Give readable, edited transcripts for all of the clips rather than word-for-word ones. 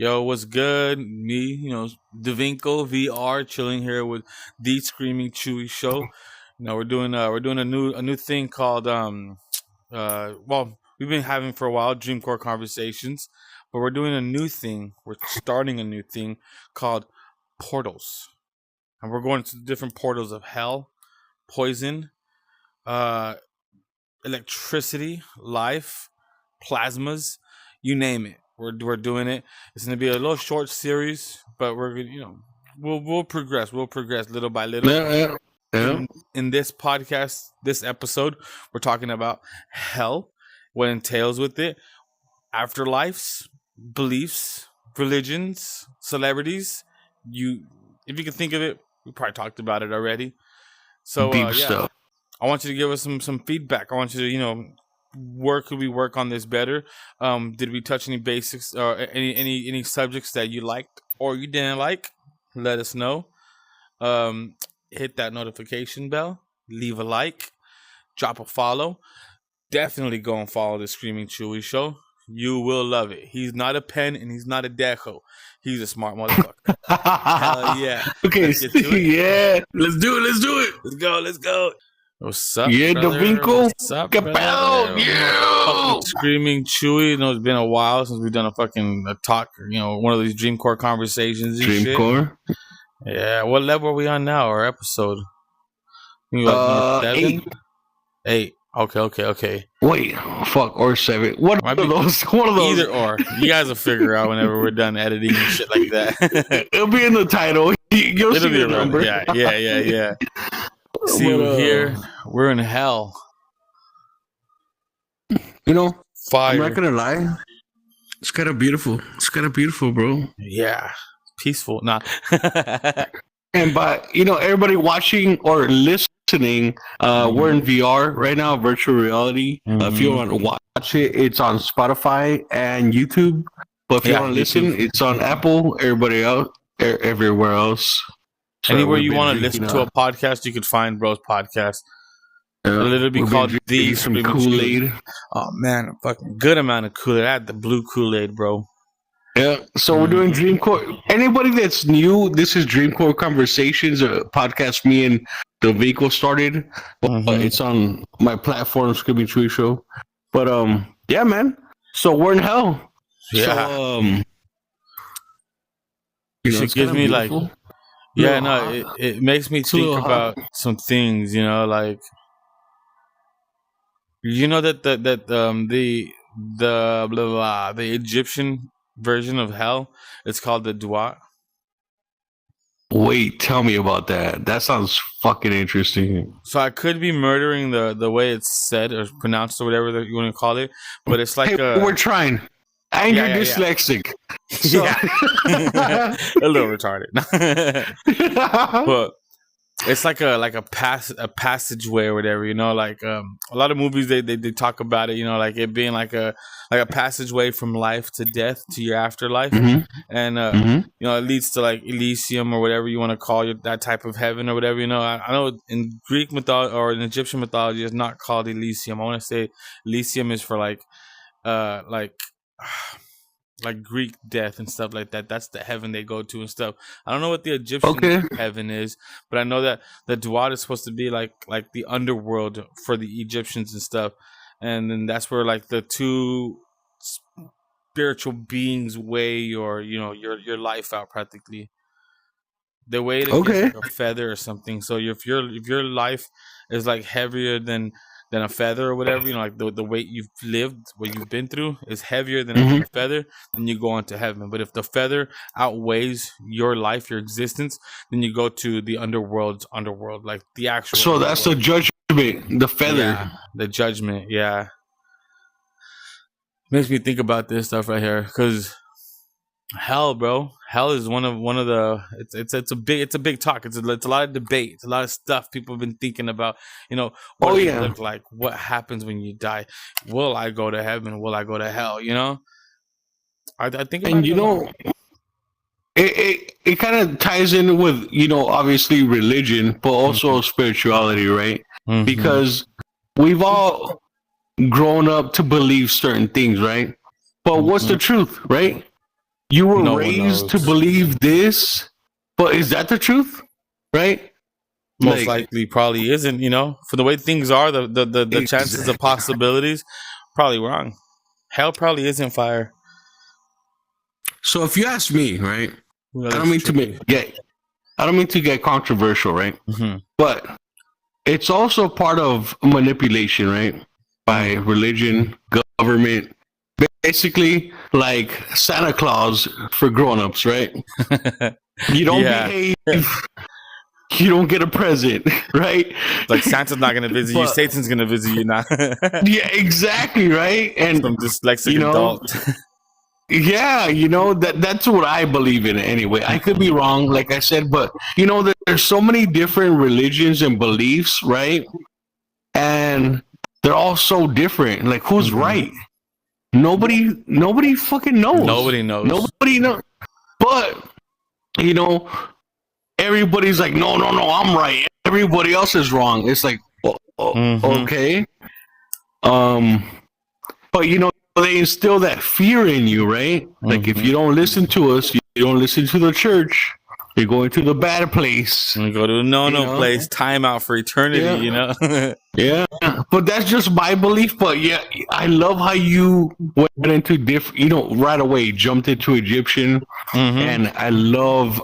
Yo, what's good? Me, Davinko VR, chilling here with the Screaming Chewy Show. We're doing a new thing called we've been having for a while Dreamcore conversations, but we're doing a new thing. We're starting a new thing called portals, and we're going to the different portals of hell, poison, uh, electricity, life, plasmas, you name it. We're doing it. It's gonna be a little short series, but we're gonna we'll progress. We'll progress little by little. Yeah. In this podcast, this episode, we're talking about hell, what entails with it, afterlives, beliefs, religions, celebrities. If you can think of it, we probably talked about it already. So Deep stuff. I want you to give us some feedback. I want you to where could we work on this better? Did we touch any basics or any subjects that you liked or you didn't like? Let us know. Hit that notification bell. Leave a like. Drop a follow. Definitely go and follow the Screaming Chewy Show. You will love it. He's not a pen and he's not a deco. He's a smart motherfucker. Hell yeah. Okay, yeah. Let's do it. Let's go. What's up, yeah, brother? Davinko. What's up, brother? Yeah. Screaming Chewy. It's been a while since we've done a talk. One of these Dreamcore conversations. And Dreamcore. Shit. Yeah. What level are we on now? Our episode? Like 8. Okay. Wait, fuck, or 7. One of those. Either or. You guys will figure out whenever we're done editing and shit like that. It'll be in the title. You'll see the number. Yeah. See, here we're in hell. Fire. I'm not gonna lie. It's kind of beautiful. Bro. Yeah, peaceful. Nah. And by everybody watching or listening, we're in VR right now, virtual reality. If you want to watch it, it's on Spotify and YouTube. But if you want to listen, it's on Apple. Everybody else, everywhere else. So anywhere you want to listen to a podcast, you could find Bro's podcast. It'll literally be called The some Kool-Aid. Oh man, a fucking good amount of Kool-Aid. I had the blue Kool-Aid, bro. Yeah, so we're doing Dreamcore. Anybody that's new, this is Dreamcore Conversations, a podcast me and Davinko started. It's on my platform, Screaming Chewy Show. But yeah, man. So we're in hell. Yeah. So it gives me beautiful. Like. Yeah, no, it makes me think about some things, like that the Egyptian version of hell, it's called the Duat. Wait, tell me about that. That sounds fucking interesting. So I could be murdering the way it's said or pronounced or whatever that you want to call it, but it's like we're trying. And you're dyslexic. So. Yeah. A little retarded. But it's like a passageway or whatever, like a lot of movies they talk about it, like it being like a passageway from life to death to your afterlife. And it leads to like Elysium or whatever you want to call it, that type of heaven or whatever. I know in Greek mythology or in Egyptian mythology it's not called Elysium. I want to say Elysium is for like Greek death and stuff like that. That's the heaven they go to and stuff. I don't know what the Egyptian heaven is, but I know that the Duat is supposed to be like the underworld for the Egyptians and stuff. And then that's where like the two spiritual beings weigh your life out practically. The way to get like a feather or something. So if your life is like heavier than a feather or whatever, like the weight you've lived, what you've been through is heavier than a feather, then you go on to heaven. But if the feather outweighs your life, your existence, then you go to the underworld, like the actual. So that's the judgment, the feather. Yeah, the judgment, yeah. Makes me think about this stuff right here, because hell, bro. Hell is one of the. It's a big talk. It's a lot of debate. It's a lot of stuff people have been thinking about. What does it look like? What happens when you die? Will I go to heaven? Will I go to hell? I think. And it kind of ties in with obviously religion, but also spirituality, right? Because we've all grown up to believe certain things, right? But what's the truth, right? you were raised to believe this, but is that the truth? Right? Most likely probably isn't, for the way things are, the chances of possibilities, probably wrong. Hell probably isn't fire. So if you ask me, right, I don't mean to get controversial, right? Mm-hmm. But it's also part of manipulation, right? By religion, government, basically like Santa Claus for grown-ups, right? You don't behave, you don't get a present, right? Like Santa's not gonna visit you, Satan's gonna visit you now. Yeah, exactly, right? And some dyslexic adult. Yeah, that's what I believe in anyway. I could be wrong, like I said, but there's so many different religions and beliefs, right? And they're all so different. Like, who's right? Nobody fucking knows. Nobody knows. But everybody's like, no, I'm right. Everybody else is wrong. It's like, okay. But they instill that fear in you, right? Like, if you don't listen to us, you don't listen to the church, you're going to the bad place. You go to a no place, time out for eternity, Yeah, but that's just my belief. But yeah, I love how you went into different, right away jumped into Egyptian, and I love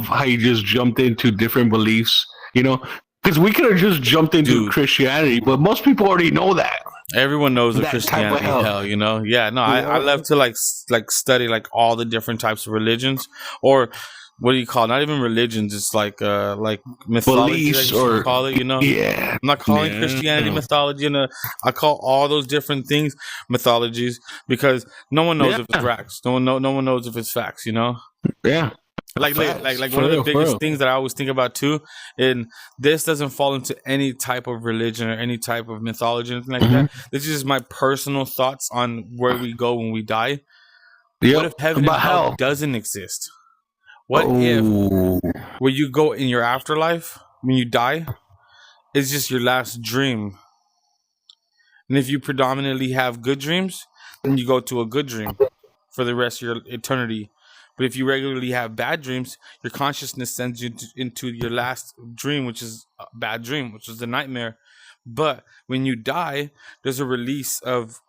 how you just jumped into different beliefs, because we could have just jumped into Christianity, but most people already know that. Everyone knows the Christianity hell, Yeah, no, I love to like study like all the different types of religions, or what do you call it? Not even religions, it's like mythology, beliefs, or call it, Yeah, I'm not calling Christianity mythology, I call all those different things mythologies, because no one knows if it's facts. No one knows if it's facts, Yeah. Like one of the biggest things that I always think about too, and this doesn't fall into any type of religion or any type of mythology or anything like that. This is just my personal thoughts on where we go when we die. Yep. What if heaven and hell doesn't exist? What if where you go in your afterlife when you die is just your last dream? And if you predominantly have good dreams, then you go to a good dream for the rest of your eternity. But if you regularly have bad dreams, your consciousness sends you into your last dream, which is a bad dream, which is the nightmare. But when you die, there's a release of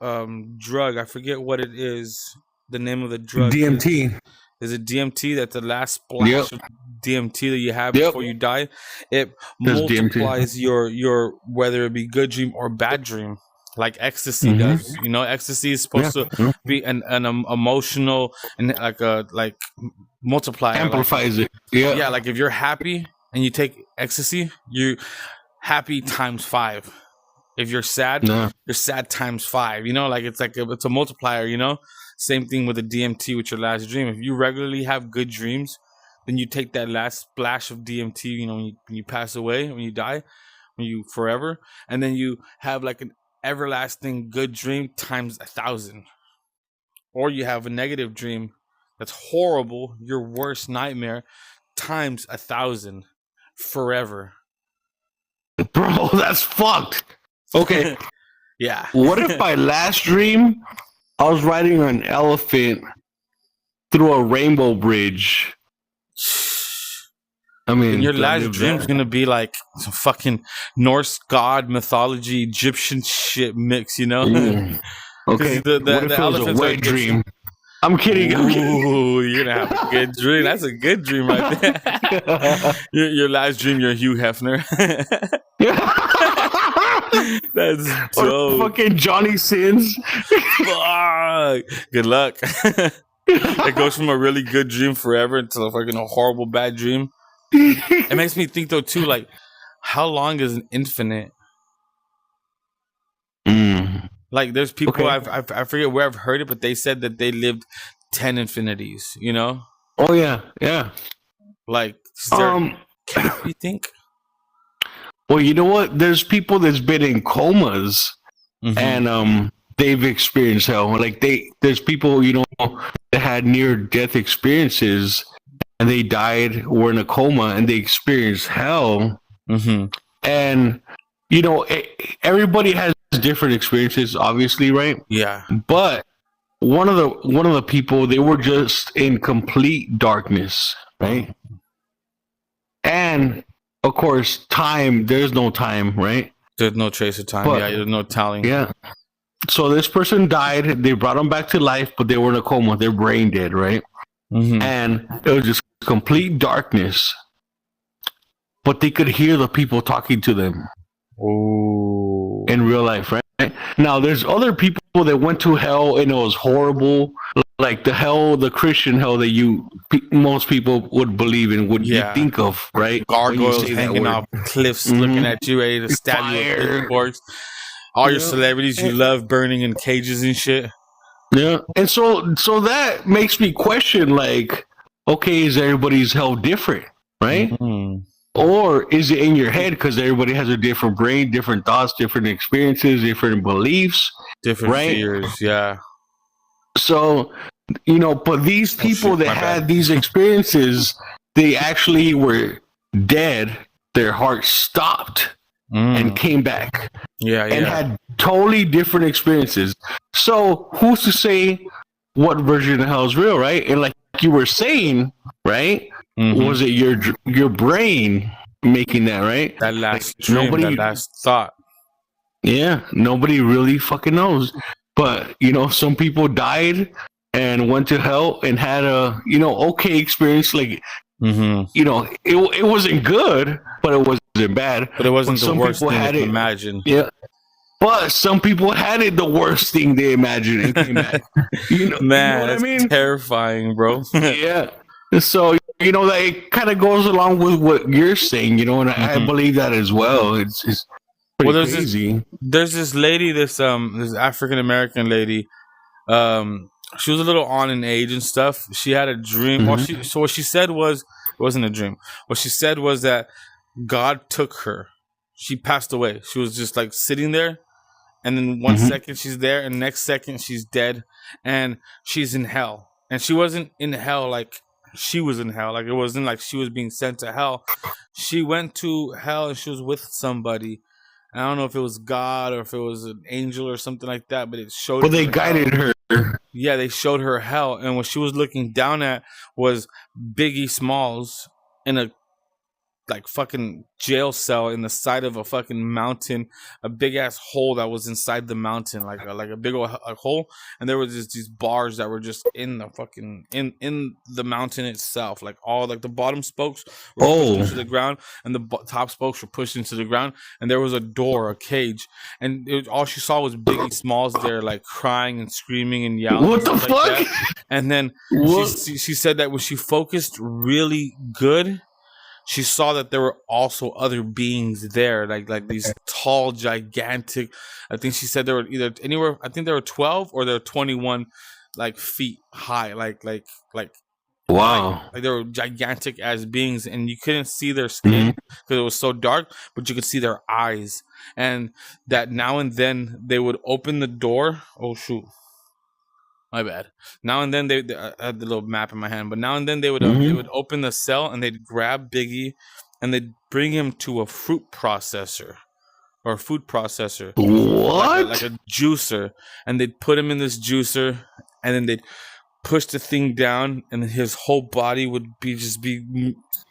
drug. I forget what it is. The name of the drug. DMT. Is it DMT? That's the last splash of DMT that you have before you die. It multiplies your whether it be good dream or bad dream. Like ecstasy does, ecstasy is supposed to be an emotional and like multiplier, amplifies it. Yeah, like if you're happy and you take ecstasy, you're happy times 5. If you're sad, you're sad times 5. It's a multiplier. Same thing with the DMT with your last dream. If you regularly have good dreams, then you take that last splash of DMT. When you pass away, when you die, when you forever, and then you have like an everlasting good dream times 1,000, or you have a negative dream that's horrible, your worst nightmare times 1,000 forever. Bro, that's fucked. Okay. Yeah. What if my last dream I was riding an elephant through a rainbow bridge? I mean, and your last dream's gonna be like some fucking Norse god mythology Egyptian shit mix, Okay. What if it was a wet dream? I'm kidding. Ooh, you're gonna have a good dream. That's a good dream right there. your last dream, you're Hugh Hefner. That's dope. Or fucking Johnny Sins. Fuck. Good luck. It goes from a really good dream forever into a fucking horrible bad dream. It makes me think though too, like, how long is an infinite? Like, there's people I forget where I've heard it, but they said that they lived 10 infinities. Oh yeah. Like, is there, you think? Well, you know what? There's people that's been in comas, and they've experienced hell. Like there's people that had near death experiences. And they died, were in a coma, and they experienced hell. And, everybody has different experiences, obviously, right? Yeah. But one of the people, they were just in complete darkness, right? And of course, time. There's no time, right? There's no trace of time. But, There's no telling. Yeah. So this person died. They brought him back to life, but they were in a coma. Their brain dead, right? Mm-hmm. And it was just complete darkness. But they could hear the people talking to them. Oh. In real life, right? Now, there's other people that went to hell and it was horrible, like the hell, the Christian hell that most people would believe in, would you think of, right? Gargoyles hanging off cliffs, looking at you, ready to stab you with pitchforks. All your celebrities you love burning in cages and shit. Yeah, and so that makes me question, like, okay, is everybody's hell different, right? Mm-hmm. Or is it in your head because everybody has a different brain, different thoughts, different experiences, different beliefs, different fears, yeah. So, but these people that had these experiences, they actually were dead. Their heart stopped and came back. And had totally different experiences. So who's to say what version of hell is real, right? And like you were saying, right? Mm-hmm. Was it your brain making that, right? That last dream, that last thought. Yeah, nobody really fucking knows. But, some people died and went to hell and had a, okay experience. Like, it wasn't good, but it wasn't bad. But it wasn't the worst thing you can imagine. Yeah. But some people had it the worst thing they imagined and came back. Man, that's terrifying, bro. Yeah. So, that it kind of goes along with what you're saying, and I believe that as well. It's pretty crazy. There's this lady, this African American lady. She was a little on in age and stuff. She had a dream. So what she said was, it wasn't a dream. What she said was that God took her. She passed away. She was just like sitting there, and then one second she's there, and next second she's dead, and she's in hell. And she wasn't in hell like she was in hell. Like, it wasn't like she was being sent to hell. She went to hell and she was with somebody. I don't know if it was God or if it was an angel or something like that, but it showed. But they guided her. Yeah, they showed her hell, and what she was looking down at was Biggie Smalls in a fucking jail cell in the side of a fucking mountain, a big ass hole that was inside the mountain, like a big old hole, and there was these bars that were just in the fucking in the mountain itself, like all like the bottom spokes were pushed into the ground, and the top spokes were pushed into the ground, and there was a door, a cage, and all she saw was Biggie Smalls there, like crying and screaming and yelling. What the fuck? Like, and then she said that when she focused really good, she saw that there were also other beings there, like these tall, gigantic. I think she said there were either anywhere. I think there were 12 or there were 21, like feet high, like wow, like they were gigantic as beings, and you couldn't see their skin because it was so dark, but you could see their eyes, and that now and then they would open the door. Oh shoot. My bad. Now and then I had the little map in my hand, but now and then they would open the cell and they'd grab Biggie and they'd bring him to a fruit processor or a food processor. What? Like a juicer, and they'd put him in this juicer, and then they'd push the thing down, and his whole body would be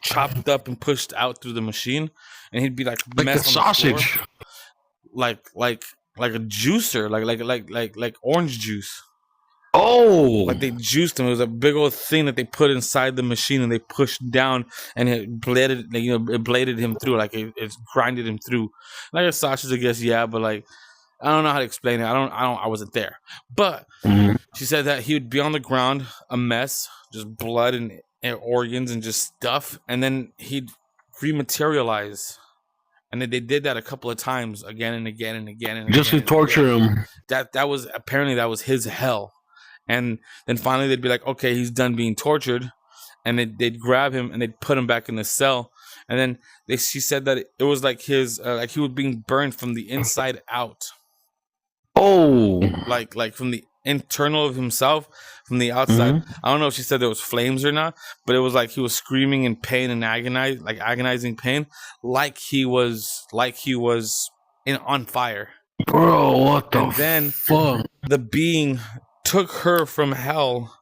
chopped up and pushed out through the machine, and he'd be like a sausage, like a juicer, like orange juice. Oh, like they juiced him. It was a big old thing that they put inside the machine and they pushed down, and it bladed, it bladed him through, like it grinded him through, like a sausage, I guess. Yeah, but like I don't know how to explain it. I wasn't there, but she said that he would be on the ground, a mess, just blood and organs and just stuff, and then he'd rematerialize. And they did that a couple of times, again and again and again and just again, to torture him. That was apparently that was his hell. And then finally they'd be like, okay, he's done being tortured. And they'd grab him and they'd put him back in the cell. And then she said that it was like his, like he was being burned from the inside out. Oh. Like from the internal of himself, from the outside. I don't know if she said there was flames or not, but it was like he was screaming in pain and agonizing pain, like he was on fire. Bro, what the and then fuck? The being took her from hell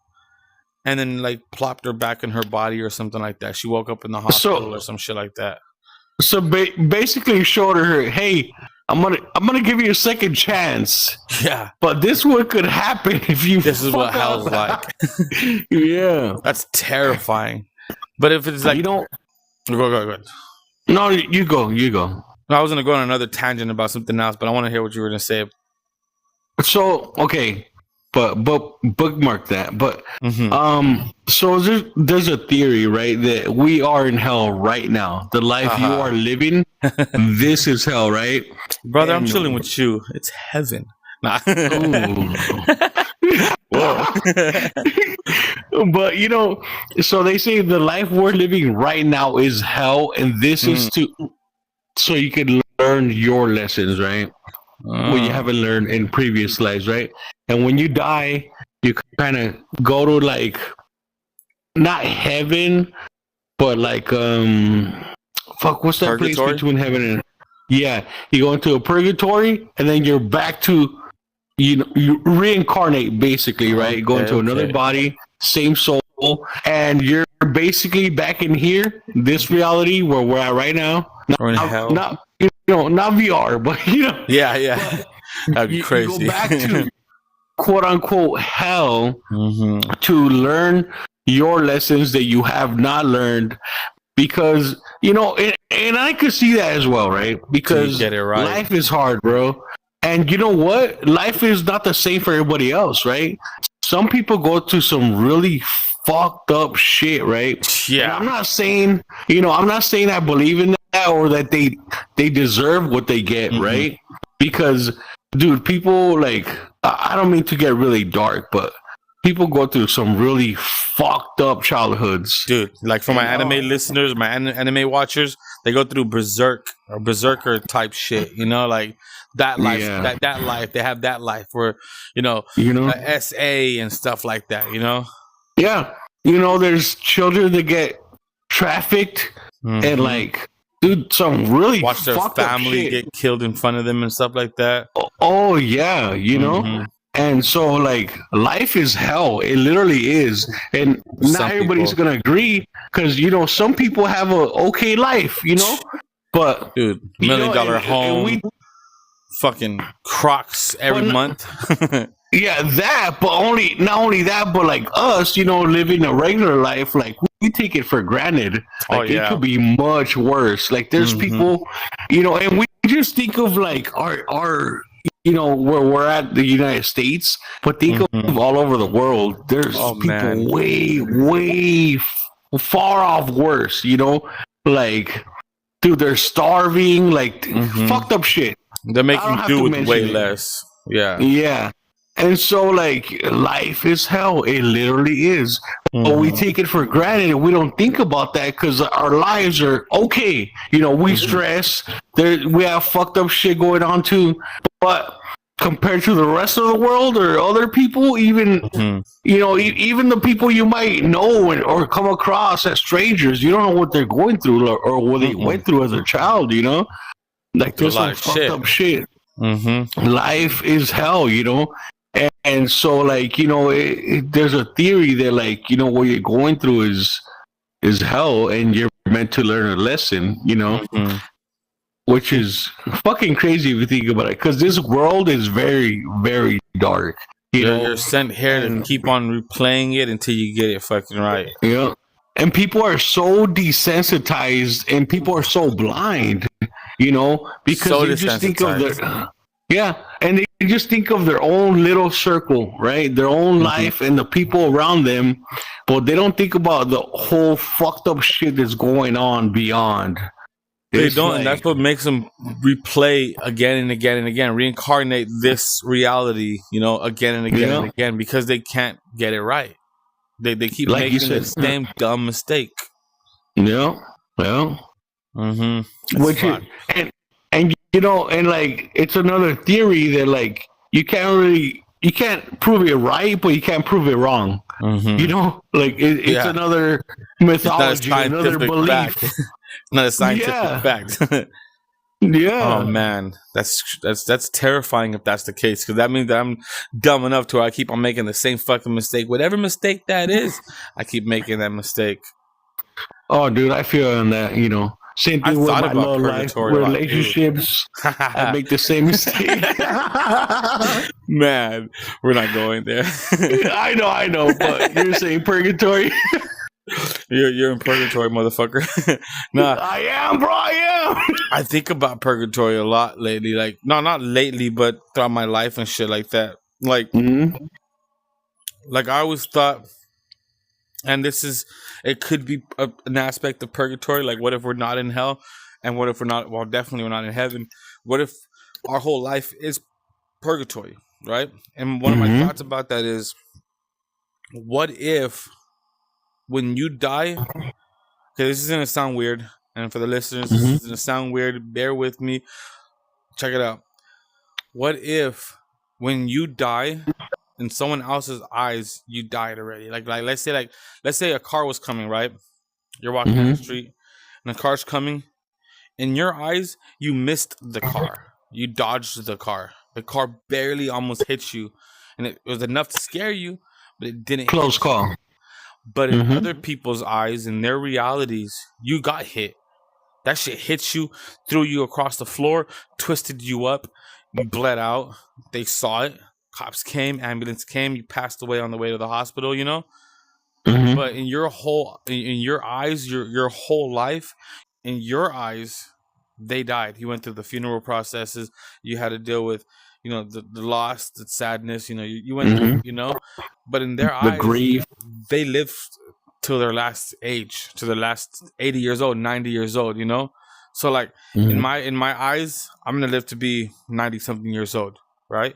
and then like plopped her back in her body or something like that. She woke up in the hospital or some shit like that. So basically showed her, hey, I'm gonna give you a second chance. Yeah. But this one could happen if you This is what hell's like. Yeah. That's terrifying. But if it's like, you don't go. No, you go. I was gonna go on another tangent about something else, but I want to hear what you were gonna say. So okay, but bookmark that. But so there's a theory, right, that we are in hell right now. The life you are living, this is hell, right? Brother, I'm chilling with you. It's heaven. Nah. Whoa. But so they say the life we're living right now is hell, and this is so you can learn your lessons, right? What you haven't learned in previous lives, right? And when you die, you kind of go to like not heaven, but like what's that purgatory? place between heaven and you go into a purgatory, and then you're back to you reincarnate basically, right? Go into another body, same soul, and you're basically back in here, this reality where we're at right now. Not VR, but Yeah. That'd be crazy. You go back to quote unquote hell to learn your lessons that you have not learned, because and I could see that as well, right? Because get it right. Life is hard, bro. And you know what? Life is not the same for everybody else, right? Some people go through some really fucked up shit, right? Yeah. And I'm not saying I believe in that or that they deserve what they get, right? Because, dude, people like, I don't mean to get really dark, but people go through some really fucked up childhoods. Dude, like for my anime listeners, my anime watchers, they go through berserker type shit, like that life, that life, they have that life where, SA and stuff like that, Yeah. There's children that get trafficked and like, dude, some really watch their family get killed in front of them and stuff like that. Oh yeah, And so like life is hell. It literally is. And not everybody's gonna agree, because some people have a okay life, but dude, $1 million home, fucking Crocs every month. Yeah, that, but not only that, but like us, living a regular life, like we take it for granted. Like it could be much worse. Like there's people, and we just think of like our where we're at, the United States, but think of all over the world. There's people way far off worse, like, dude, they're starving, like fucked up shit. They're making do with way less. Yeah. And so, like, life is hell. It literally is. But we take it for granted, and we don't think about that because our lives are okay. We stress. We have fucked up shit going on, too. But compared to the rest of the world or other people, even, even the people you might know or come across as strangers, you don't know what they're going through or what they went through as a child, Like, there's some fucked up shit. Life is hell, And so, like, there's a theory that, like, what you're going through is hell, and you're meant to learn a lesson, which is fucking crazy if you think about it, because this world is very, very dark. You're sent here to keep on replaying it until you get it fucking right. Yeah. And people are so desensitized, and people are so blind, because they just think of and they just think of their own little circle, right? Their own life and the people around them, but they don't think about the whole fucked up shit that's going on beyond. They don't, and that's what makes them replay again and again and again, reincarnate this reality, again and again and again, because they can't get it right. They keep making the same dumb mistake. Yeah. Well. Which is, and and like, it's another theory that, like, you can't prove it right, but you can't prove it wrong. Like it's another mythology, another belief. Not a scientific fact. Oh Yeah. man, that's terrifying if that's the case, because that means that I'm dumb enough to where I keep on making the same fucking mistake. Whatever mistake that is, I keep making that mistake. Oh, dude, I feel on that. Same I thing with thought my about love life purgatory a lot too. relationships. I make the same mistake. Man, we're not going there. I know, but you're saying purgatory. You're in purgatory, motherfucker. Nah, I am, bro. I am. I think about purgatory a lot lately. Like, no, not lately, but throughout my life and shit like that. Mm-hmm. Like I always thought, and it could be an aspect of purgatory. Like, what if we're not in hell, and what if we're not? Well, definitely we're not in heaven. What if our whole life is purgatory, right? And one of my thoughts about that is, what if when you die? Okay, this is gonna sound weird, and for the listeners, this is gonna sound weird. Bear with me. Check it out. What if when you die, in someone else's eyes, you died already? Like let's say a car was coming, right? You're walking down the street, and a car's coming. In your eyes, you missed the car. You dodged the car. The car barely almost hit you, and it was enough to scare you, but it didn't. Close call. But in other people's eyes, in their realities, you got hit. That shit hit you, threw you across the floor, twisted you up, you bled out. They saw it. Cops came, ambulance came, you passed away on the way to the hospital, you know? But in your eyes, your whole life, in your eyes, they died. You went through the funeral processes. You had to deal with, the loss, the sadness. You went through, But in their eyes, grief. They lived till their last age, to their last 80 years old, 90 years old. So like in my eyes, I'm gonna live to be 90 something years old, right?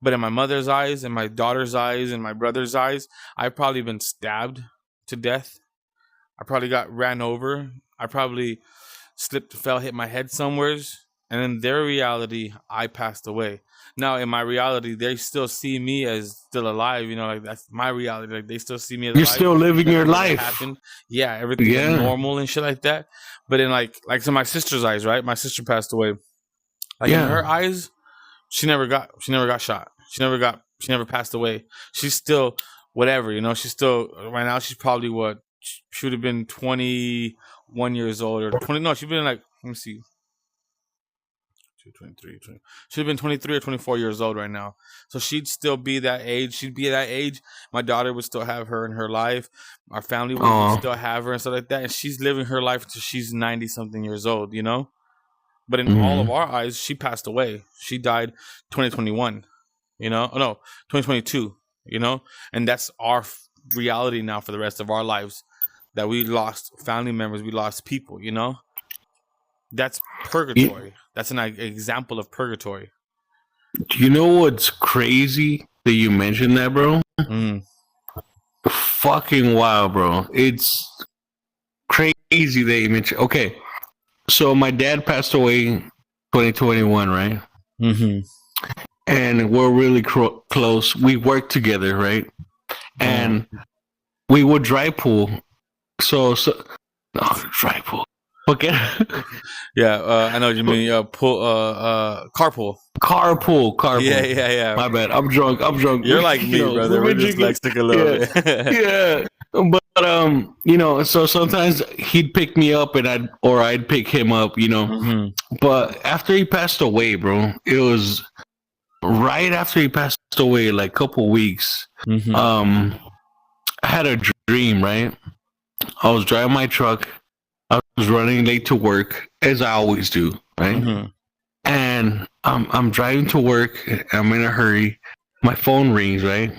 But in my mother's eyes, in my daughter's eyes, in my brother's eyes, I've probably been stabbed to death. I probably got ran over. I probably slipped, fell, hit my head somewheres. And in their reality, I passed away. Now, in my reality, they still see me as still alive. Like that's my reality. Like they still see me as You're alive. still living your life. Happened. Yeah, everything was normal and shit like that. But in like so my sister's eyes, right? My sister passed away. Like in her eyes, she never got shot. She never passed away. She's still whatever, she's still right now. She's probably what she would have been 21 years old or 20. No, she'd been like, let me see. 23, 20. She'd have been 23 or 24 years old right now. So she'd still be that age. She'd be that age. My daughter would still have her in her life. Our family would still have her and stuff like that. And she's living her life until she's 90 something years old, But in all of our eyes, she passed away. She died 2021, Oh, no, 2022, And that's our reality now for the rest of our lives, that we lost family members, we lost people, That's purgatory. That's an example of purgatory. Do you know what's crazy that you mentioned that, bro? Fucking wild, bro. It's crazy that you mentioned. Okay, so my dad passed away 2021, right? And we're really close. We worked together, right? And we would dry pool. So dry pool. Okay. Yeah, I know what you mean. Carpool. Carpool. Yeah. My bad. I'm drunk. You're like me, brother. We're dyslexic a little bit. Yeah. But so sometimes he'd pick me up and I'd pick him up, But after he passed away, bro, it was right after he passed away, like a couple weeks. I had a dream, right? I was driving my truck. I was running late to work, as I always do, right? And I'm driving to work. I'm in a hurry. My phone rings, right?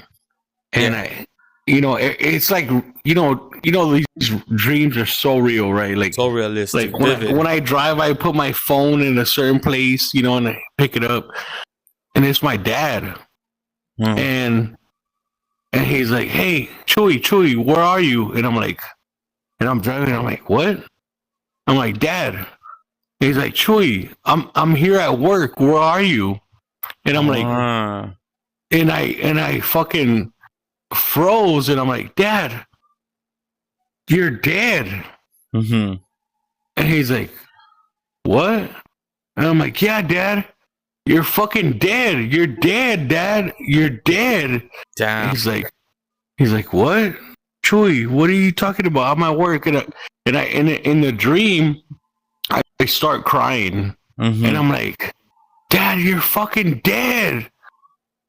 And it's like these dreams are so real, right? Like so realistic. Like when I drive, I put my phone in a certain place, and I pick it up, and it's my dad, and he's like, "Hey, Chewy, where are you?" And I'm like, and I'm driving. I'm like, "What?" I'm like, "Dad." He's like, "Chewy, I'm here at work. Where are you?" And I'm like, and I fucking froze, and I'm like, "Dad, you're dead." And he's like, "What?" And I'm like, yeah, Dad, you're fucking dead. You're dead, Dad. You're dead. Damn. He's like, what? Chewy, what are you talking about? I'm at work, and in the dream, I start crying, and I'm like, Dad, you're fucking dead.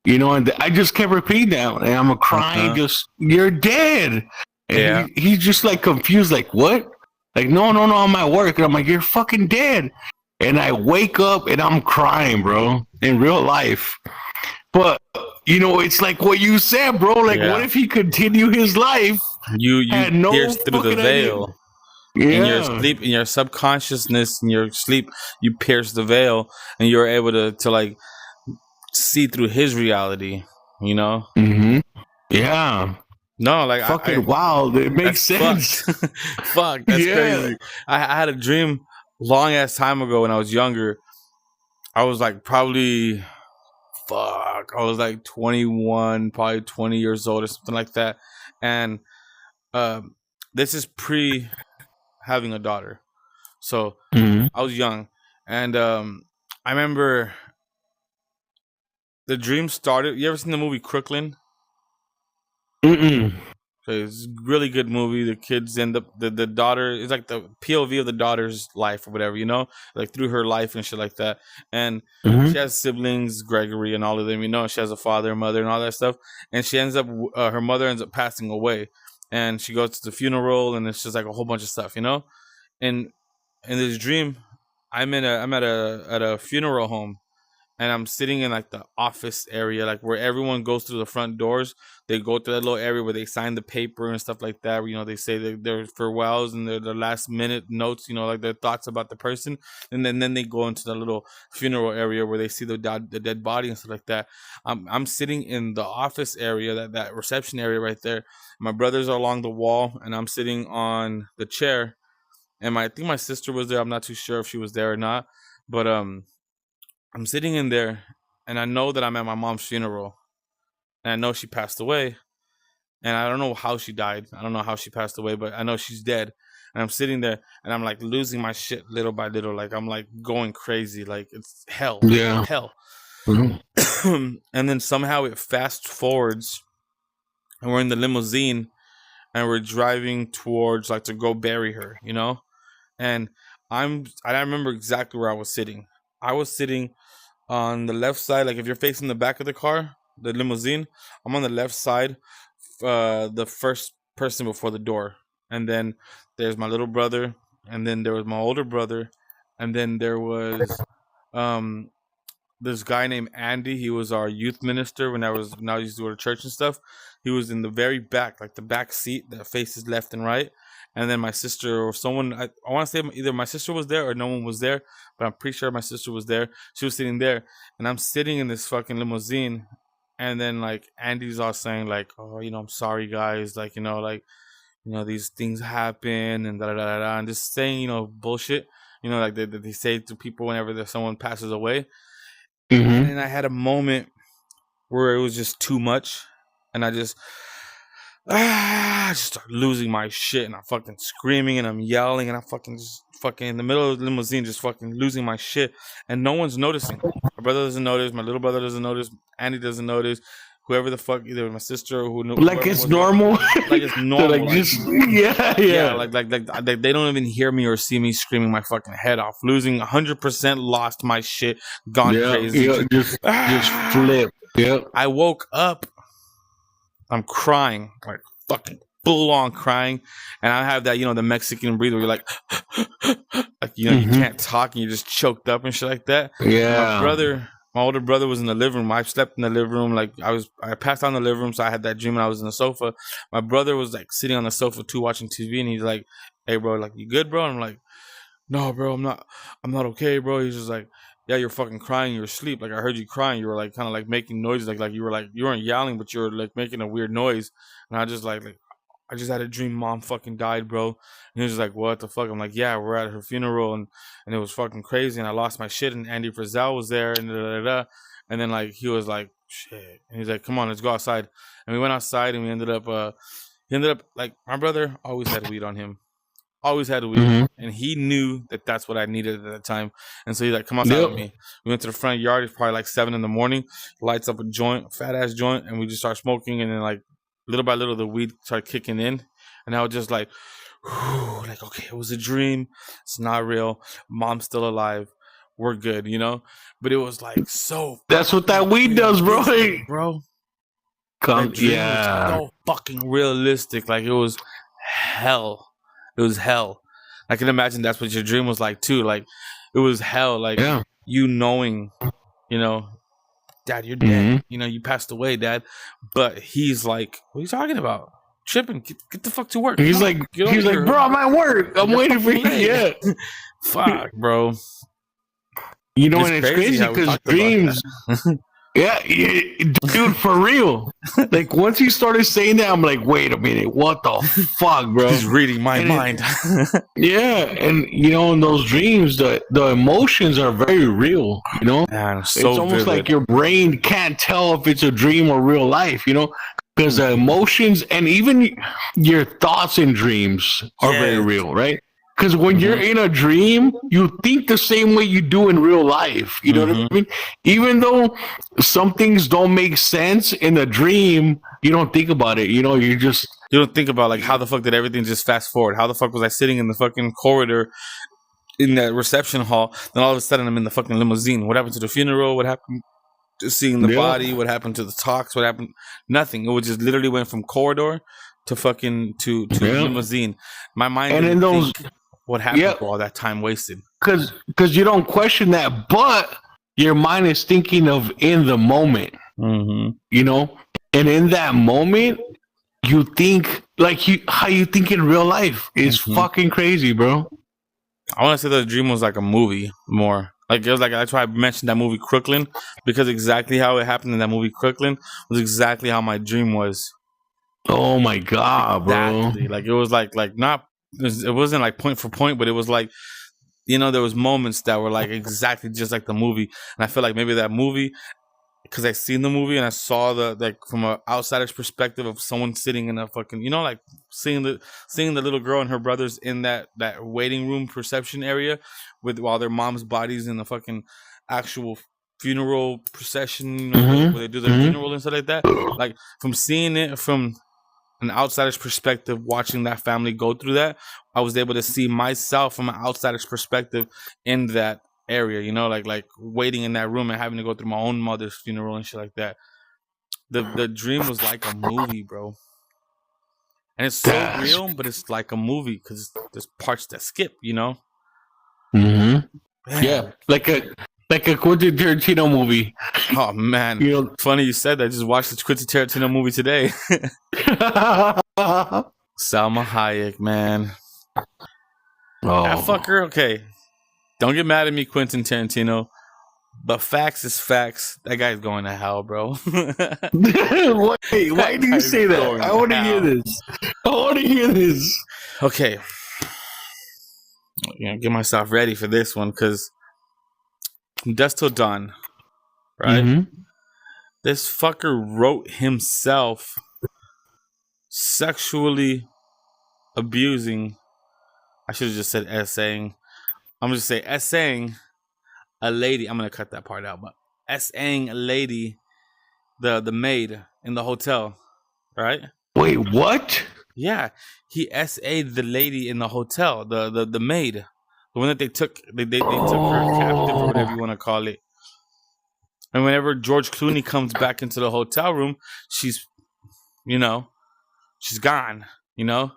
You know, and I just kept repeating that, and I'm crying, just you're dead. And he's just like confused, like what? Like no, I'm at work, and I'm like, you're fucking dead. And I wake up and I'm crying, bro, in real life. But you know, it's like what you said, bro. Like, what if he continued his life? You had no pierce through the veil. In your Yeah. sleep, in your subconsciousness, in your sleep, you pierce the veil, and you're able to like see through his reality. You know? Mm-hmm. Yeah. No, like fucking wild. It makes sense. Fuck, that's crazy. I had a dream long ass time ago when I was younger. I was like probably I was like 21, probably 20 years old or something like that. And this is pre having a daughter. So I was young. And I remember the dream started. You ever seen the movie Crooklyn? Mm-mm. It's a really good movie. The kids end up the daughter. It's like the POV of the daughter's life or whatever, you know, like through her life and shit like that. And she has siblings, Gregory, and all of them. You know, she has a father, mother, and all that stuff. And she ends up, her mother ends up passing away, and she goes to the funeral, and it's just like a whole bunch of stuff, you know. And in this dream, I'm at a funeral home. And I'm sitting in like the office area, like where everyone goes through the front doors. They go to that little area where they sign the paper and stuff like that. Where, you know, they say their farewells and their last minute notes, you know, like their thoughts about the person. And then they go into the little funeral area where they see the dead body and stuff like that. I'm sitting in the office area, that reception area right there. My brothers are along the wall, and I'm sitting on the chair. And I think my sister was there. I'm not too sure if she was there or not, but I'm sitting in there, and I know that I'm at my mom's funeral, and I know she passed away, and I don't know how she died. I don't know how she passed away, but I know she's dead. And I'm sitting there, and I'm like losing my shit little by little. Like I'm like going crazy. Like it's hell. Yeah. Hell. And then somehow it fast forwards, and we're in the limousine, and we're driving towards like to go bury her, you know? And I remember exactly where I was sitting. I was sitting on the left side, like if you're facing the back of the car, the limousine, I'm on the left side, the first person before the door. And then there's my little brother, and then there was my older brother, and then there was um this guy named Andy. He was our youth minister when I used to go to church and stuff. He was in the very back, like the back seat that faces left and right. And then my sister or someone, I want to say either my sister was there or no one was there, but I'm pretty sure my sister was there. She was sitting there, and I'm sitting in this fucking limousine. And then like Andy's all saying like, oh, you know, I'm sorry guys, like, you know, like, you know, these things happen and da da da da, and just saying, you know, bullshit, you know, like they say to people whenever someone passes away. And then I had a moment where it was just too much, and I just start losing my shit, and I'm fucking screaming and I'm yelling, and I'm fucking in the middle of the limousine, just fucking losing my shit, and no one's noticing. My brother doesn't notice, my little brother doesn't notice, Andy doesn't notice, whoever the fuck, either my sister or who, like it's normal. Like it's normal. Like just, yeah. Like they don't even hear me or see me screaming my fucking head off, losing 100%, lost my shit, gone crazy. Yeah, just flip. Yep. I woke up, I'm crying, like fucking full on crying, and I have that, you know, the Mexican breathe where you're like, like, you know, you can't talk and you're just choked up and shit like that. Yeah. My older brother was in the living room. I slept in the living room. Like I passed out in the living room, so I had that dream and I was in the sofa. My brother was like sitting on the sofa too, watching TV, and he's like, "Hey, bro, like you good, bro?" And I'm like, "No, bro, I'm not okay, bro." He's just like, "Yeah, you're fucking crying. You're asleep. Like I heard you crying. You were like kind of like making noises, like you weren't yelling, but you were like making a weird noise." And I just like I just had a dream mom fucking died, bro. And he was just like, what the fuck? I'm like, yeah, we're at her funeral, and it was fucking crazy, and I lost my shit, and Andy Frizzell was there, and and then like he was like, shit, and he's like, come on, let's go outside. And we went outside, and we ended up like, my brother always had weed on him. Always had weed, and he knew that that's what I needed at that time. And so he's like, "Come outside with me." We went to the front yard. It's probably like 7 a.m. Lights up a joint, fat ass joint, and we just start smoking. And then like little by little, the weed started kicking in, and I was just like, whew, like, okay, it was a dream. It's not real. Mom's still alive. We're good, you know. But it was like so. That's what that weed does, bro. Bro. Was so fucking realistic. Like it was hell. It was hell. I can imagine that's what your dream was like too. Like it was hell. Like you knowing, you know, Dad, you're dead. You know, you passed away, Dad. But he's like, what are you talking about? Tripping. Get the fuck to work. He's like, bro, I'm at work. I'm waiting for you. Yeah. Fuck, bro. You know, and it's crazy because dreams. Yeah, dude, for real. Like once he started saying that, I'm like, wait a minute, what the fuck, bro? He's reading my mind. Yeah, and you know, in those dreams, the emotions are very real. You know, man, so it's almost vivid. like your brain can't tell if it's a dream or real life. You know, because the emotions and even your thoughts in dreams are very real, right? Because when you're in a dream, you think the same way you do in real life. You know what I mean? Even though some things don't make sense in a dream, you don't think about it. You know, you don't think about like how the fuck did everything just fast forward? How the fuck was I sitting in the fucking corridor in that reception hall? Then all of a sudden I'm in the fucking limousine. What happened to the funeral? What happened to seeing the body? What happened to the talks? What happened? Nothing. It was just literally went from corridor to fucking to limousine. My mind and in those. What happened for all that time wasted? Because you don't question that, but your mind is thinking of in the moment, you know? And in that moment, you think like how you think in real life is fucking crazy, bro. I want to say that the dream was like a movie more. Like it was like, that's why I mentioned that movie Crooklyn, because exactly how it happened in that movie Crooklyn was exactly how my dream was. Oh my God, bro. Exactly. Like it was like not. It wasn't like point for point, but it was like, you know, there was moments that were like exactly just like the movie. And I feel like maybe that movie, because I seen the movie and I saw the like from an outsider's perspective of someone sitting in a fucking, you know, like seeing the little girl and her brothers in that waiting room perception area while their mom's bodies in the fucking actual funeral procession, you know, where they do their funeral and stuff like that. Like from seeing it from an outsider's perspective, watching that family go through that, I was able to see myself from an outsider's perspective in that area, you know, like waiting in that room and having to go through my own mother's funeral and shit like that. The dream was like a movie, bro. And it's so real, but it's like a movie because there's parts that skip, you know? Yeah, like a Quentin Tarantino movie. Oh man, you know, funny you said that. I just watched the Quentin Tarantino movie today. Salma Hayek, man. Oh, that fucker. Okay, don't get mad at me, Quentin Tarantino. But facts is facts. That guy's going to hell, bro. Wait, why do you say that? I want to hear this. I want to hear this. Okay, get myself ready for this one because. Dusk Till Dawn, right? This fucker wrote himself sexually abusing. I should have just said essaying. I'm gonna just say essaying a lady. I'm gonna cut that part out, but essaying a lady, the maid in the hotel, right? Wait, what? Yeah, he essayed the lady in the hotel, the maid. The one that they took her captive or whatever you want to call it. And whenever George Clooney comes back into the hotel room, she's gone, you know?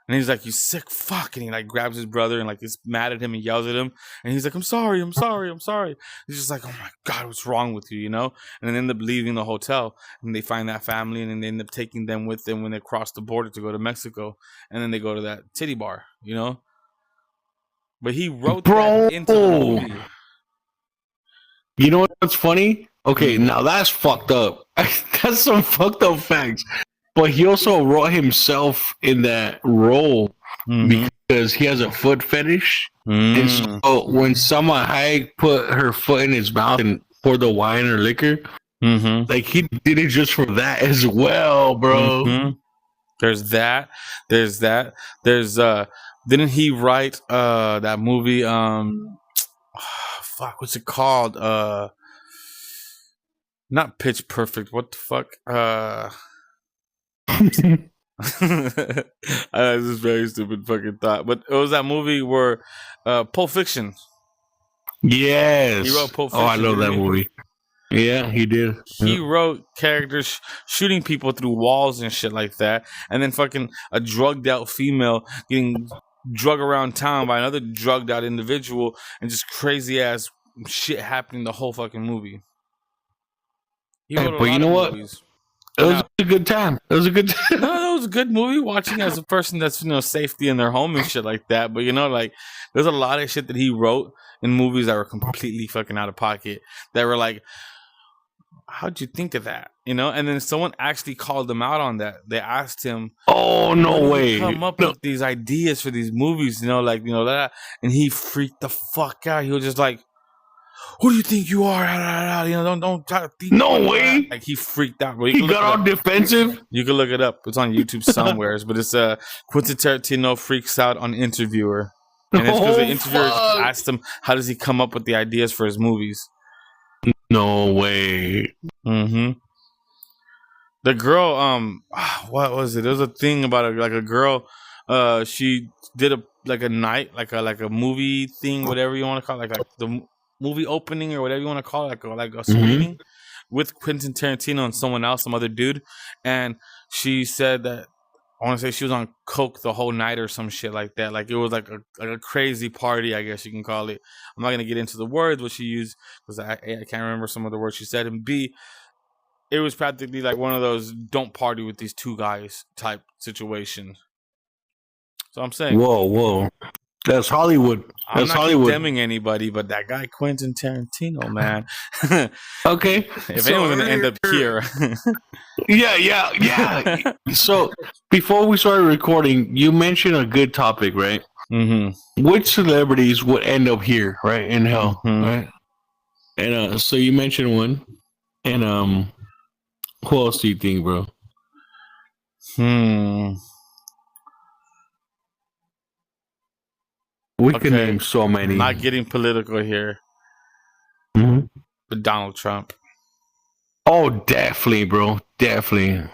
And he's like, you sick fuck. And he like grabs his brother and like is mad at him and yells at him. And he's like, I'm sorry. He's just like, oh my God, what's wrong with you, you know? And then end up leaving the hotel. And they find that family and then they end up taking them with them when they cross the border to go to Mexico. And then they go to that titty bar, you know? But he wrote that into the movie. You know what's funny? Okay, now that's fucked up. That's some fucked up facts. But he also wrote himself in that role because he has a foot fetish. And so when Salma Hayek put her foot in his mouth and poured the wine or liquor, like he did it just for that as well, bro. There's that. There's Didn't he write that movie? Fuck, what's it called? Not Pitch Perfect. What the fuck? This is a very stupid fucking thought, but it was that movie where Pulp Fiction. Yes. He wrote Pulp Fiction. Oh, I love that movie. Yeah, he did. He wrote characters shooting people through walls and shit like that, and then fucking a drugged out female getting drugged around town by another drugged out individual, and just crazy ass shit happening the whole fucking movie. He wrote a lot of movies. It was a good time. It was a good time. No, it was a good movie watching as a person that's, safety in their home and shit like that. But, like, there's a lot of shit that he wrote in movies that were completely fucking out of pocket. That were like, how'd you think of that? And then someone actually called him out on that. They asked him, "Oh, no way. Come up with these ideas for these movies, that." And he freaked the fuck out. He was just like, "Who do you think you are? Don't try to think." No way! Like, he freaked out. He got all defensive. You can look it up. It's on YouTube somewhere. But it's Quentin Tarantino freaks out on Interviewer, and it's because the interviewer asked him, "How does he come up with the ideas for his movies?" No way. Mm-hmm. The girl, what was it? There was a thing about a girl. She did a night, like a movie thing, whatever you want to call it, like the movie opening or whatever you want to call it, like a screening with Quentin Tarantino and someone else, some other dude, and she said that, I want to say she was on coke the whole night or some shit like that. Like it was like a crazy party, I guess you can call it. I'm not gonna get into the words what she used because I can't remember some of the words she said. And B, it was practically like one of those "don't party with these two guys" type situation. So I'm saying, whoa. That's Hollywood. I'm not condemning anybody, but that guy Quentin Tarantino, man. Okay. If anyone's gonna end up here. Yeah. So before we started recording, you mentioned a good topic, right? Mm-hmm. Which celebrities would end up here, right, in hell, right? And so you mentioned one, and who else do you think, bro? We can name so many. Not getting political here. But Donald Trump. Oh, definitely, bro. Definitely.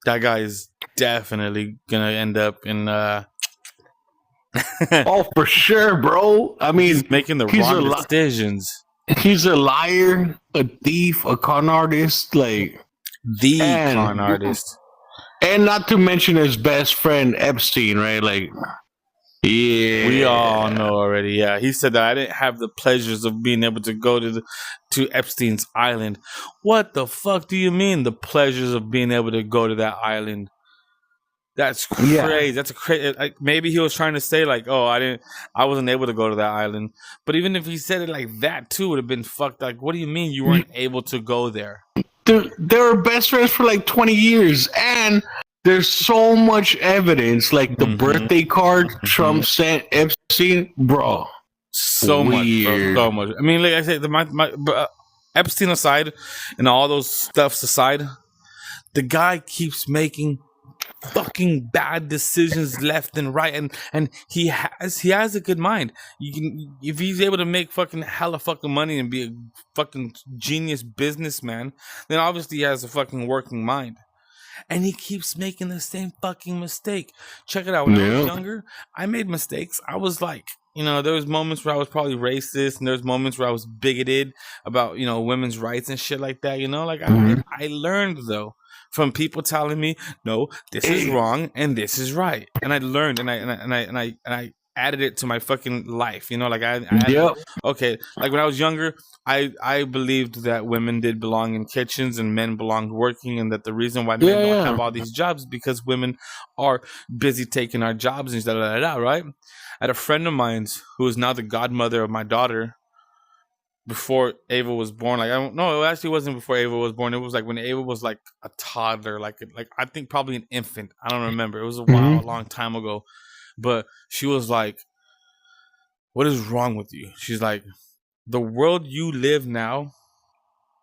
That guy is definitely gonna end up in. Oh, for sure, bro. I mean, he's making the wrong decisions. He's a liar, a thief, a con artist, like con artist, and not to mention his best friend Epstein, right? Like. Yeah, we all know already. Yeah, he said that I didn't have the pleasures of being able to go to Epstein's island. What the fuck do you mean the pleasures of being able to go to that island? That's crazy. Yeah. That's a crazy. Maybe he was trying to say like, "Oh, I wasn't able to go to that island." But even if he said it like that too, would have been fucked. Like, what do you mean you weren't able to go there? They were best friends for like 20 years, and there's so much evidence, like the birthday card Trump sent Epstein, bro. So much, bro. So much. I mean, like I said, Epstein aside, and all those stuffs aside, the guy keeps making fucking bad decisions left and right, and he has a good mind. If he's able to make fucking hella fucking money and be a fucking genius businessman, then obviously he has a fucking working mind. And he keeps making the same fucking mistake. Check it out. When I was younger, I made mistakes. I was like, there was moments where I was probably racist, and there was moments where I was bigoted about, women's rights and shit like that. I learned though from people telling me, no, this is wrong and this is right, and I learned, and I added it to my fucking life. Okay, like when I was younger, I believed that women did belong in kitchens and men belonged working, and that the reason why men don't have all these jobs is because women are busy taking our jobs and right? I had a friend of mine who is now the godmother of my daughter. Before Ava was born, like I don't know, it actually wasn't before Ava was born. It was like when Ava was like a toddler, like I think probably an infant. I don't remember. It was a long time ago. But she was like, "What is wrong with you?" She's like, "The world you live now,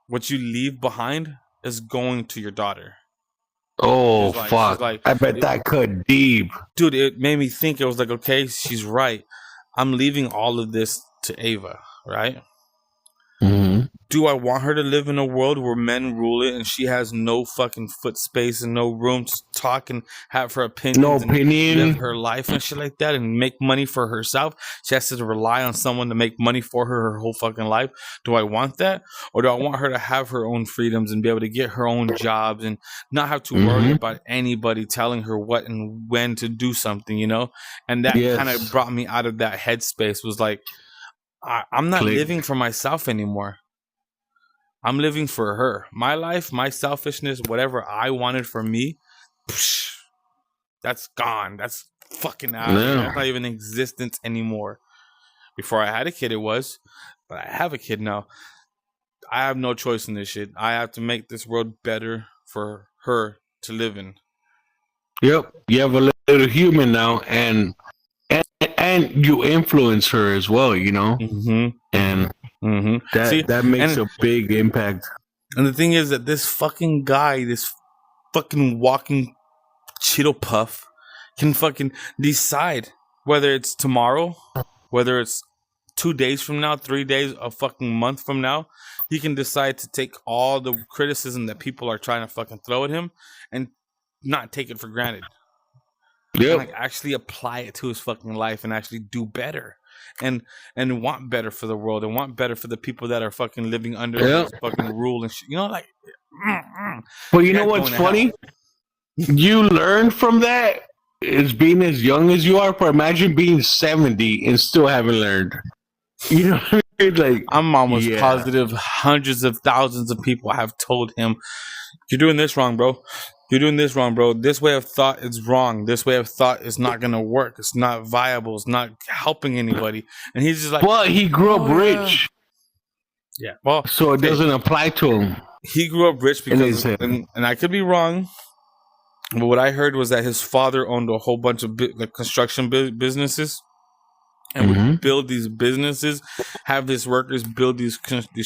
what you leave behind is going to your daughter." Oh, She's fuck. like, I bet that cut deep. dude, it made me think. It was like, okay, she's right. I'm leaving all of this to Ava, right? Mm-hmm. Do I want her to live in a world where men rule it and she has no fucking foot space and no room to talk and have her opinions and live her life and shit like that and make money for herself? She has to rely on someone to make money for her whole fucking life. Do I want that? Or do I want her to have her own freedoms and be able to get her own jobs and not have to worry about anybody telling her what and when to do something, you know? And that kind of brought me out of that headspace. Was like, I'm not living for myself anymore. I'm living for her. My life, my selfishness, whatever I wanted for me, that's gone. That's fucking out. That's not even in existence anymore. Before I had a kid, it was. But I have a kid now. I have no choice in this shit. I have to make this world better for her to live in. Yep. You have a little human now, and you influence her as well, you know? And that makes a big impact. And the thing is that this fucking guy, this fucking walking Cheeto Puff, can fucking decide whether it's tomorrow, whether it's 2 days from now, 3 days, a fucking month from now. He can decide to take all the criticism that people are trying to fucking throw at him and not take it for granted. And like actually apply it to his fucking life and actually do better. And want better for the world and want better for the people that are fucking living under this fucking rule and shit. You know, like. But you know what's funny? You learn from that is being as young as you are. But imagine being 70 and still haven't learned. You know what I mean? Like, I'm almost positive hundreds of thousands of people have told him, "You're doing this wrong, bro. You're doing this wrong, bro. This way of thought is wrong. This way of thought is not gonna work. It's not viable. It's not helping anybody." And he's just like, "Well, he grew up rich." Yeah. Well, so it doesn't apply to him. He grew up rich because, and I could be wrong, but what I heard was that his father owned a whole bunch of construction businesses. And would build these businesses, have his workers build these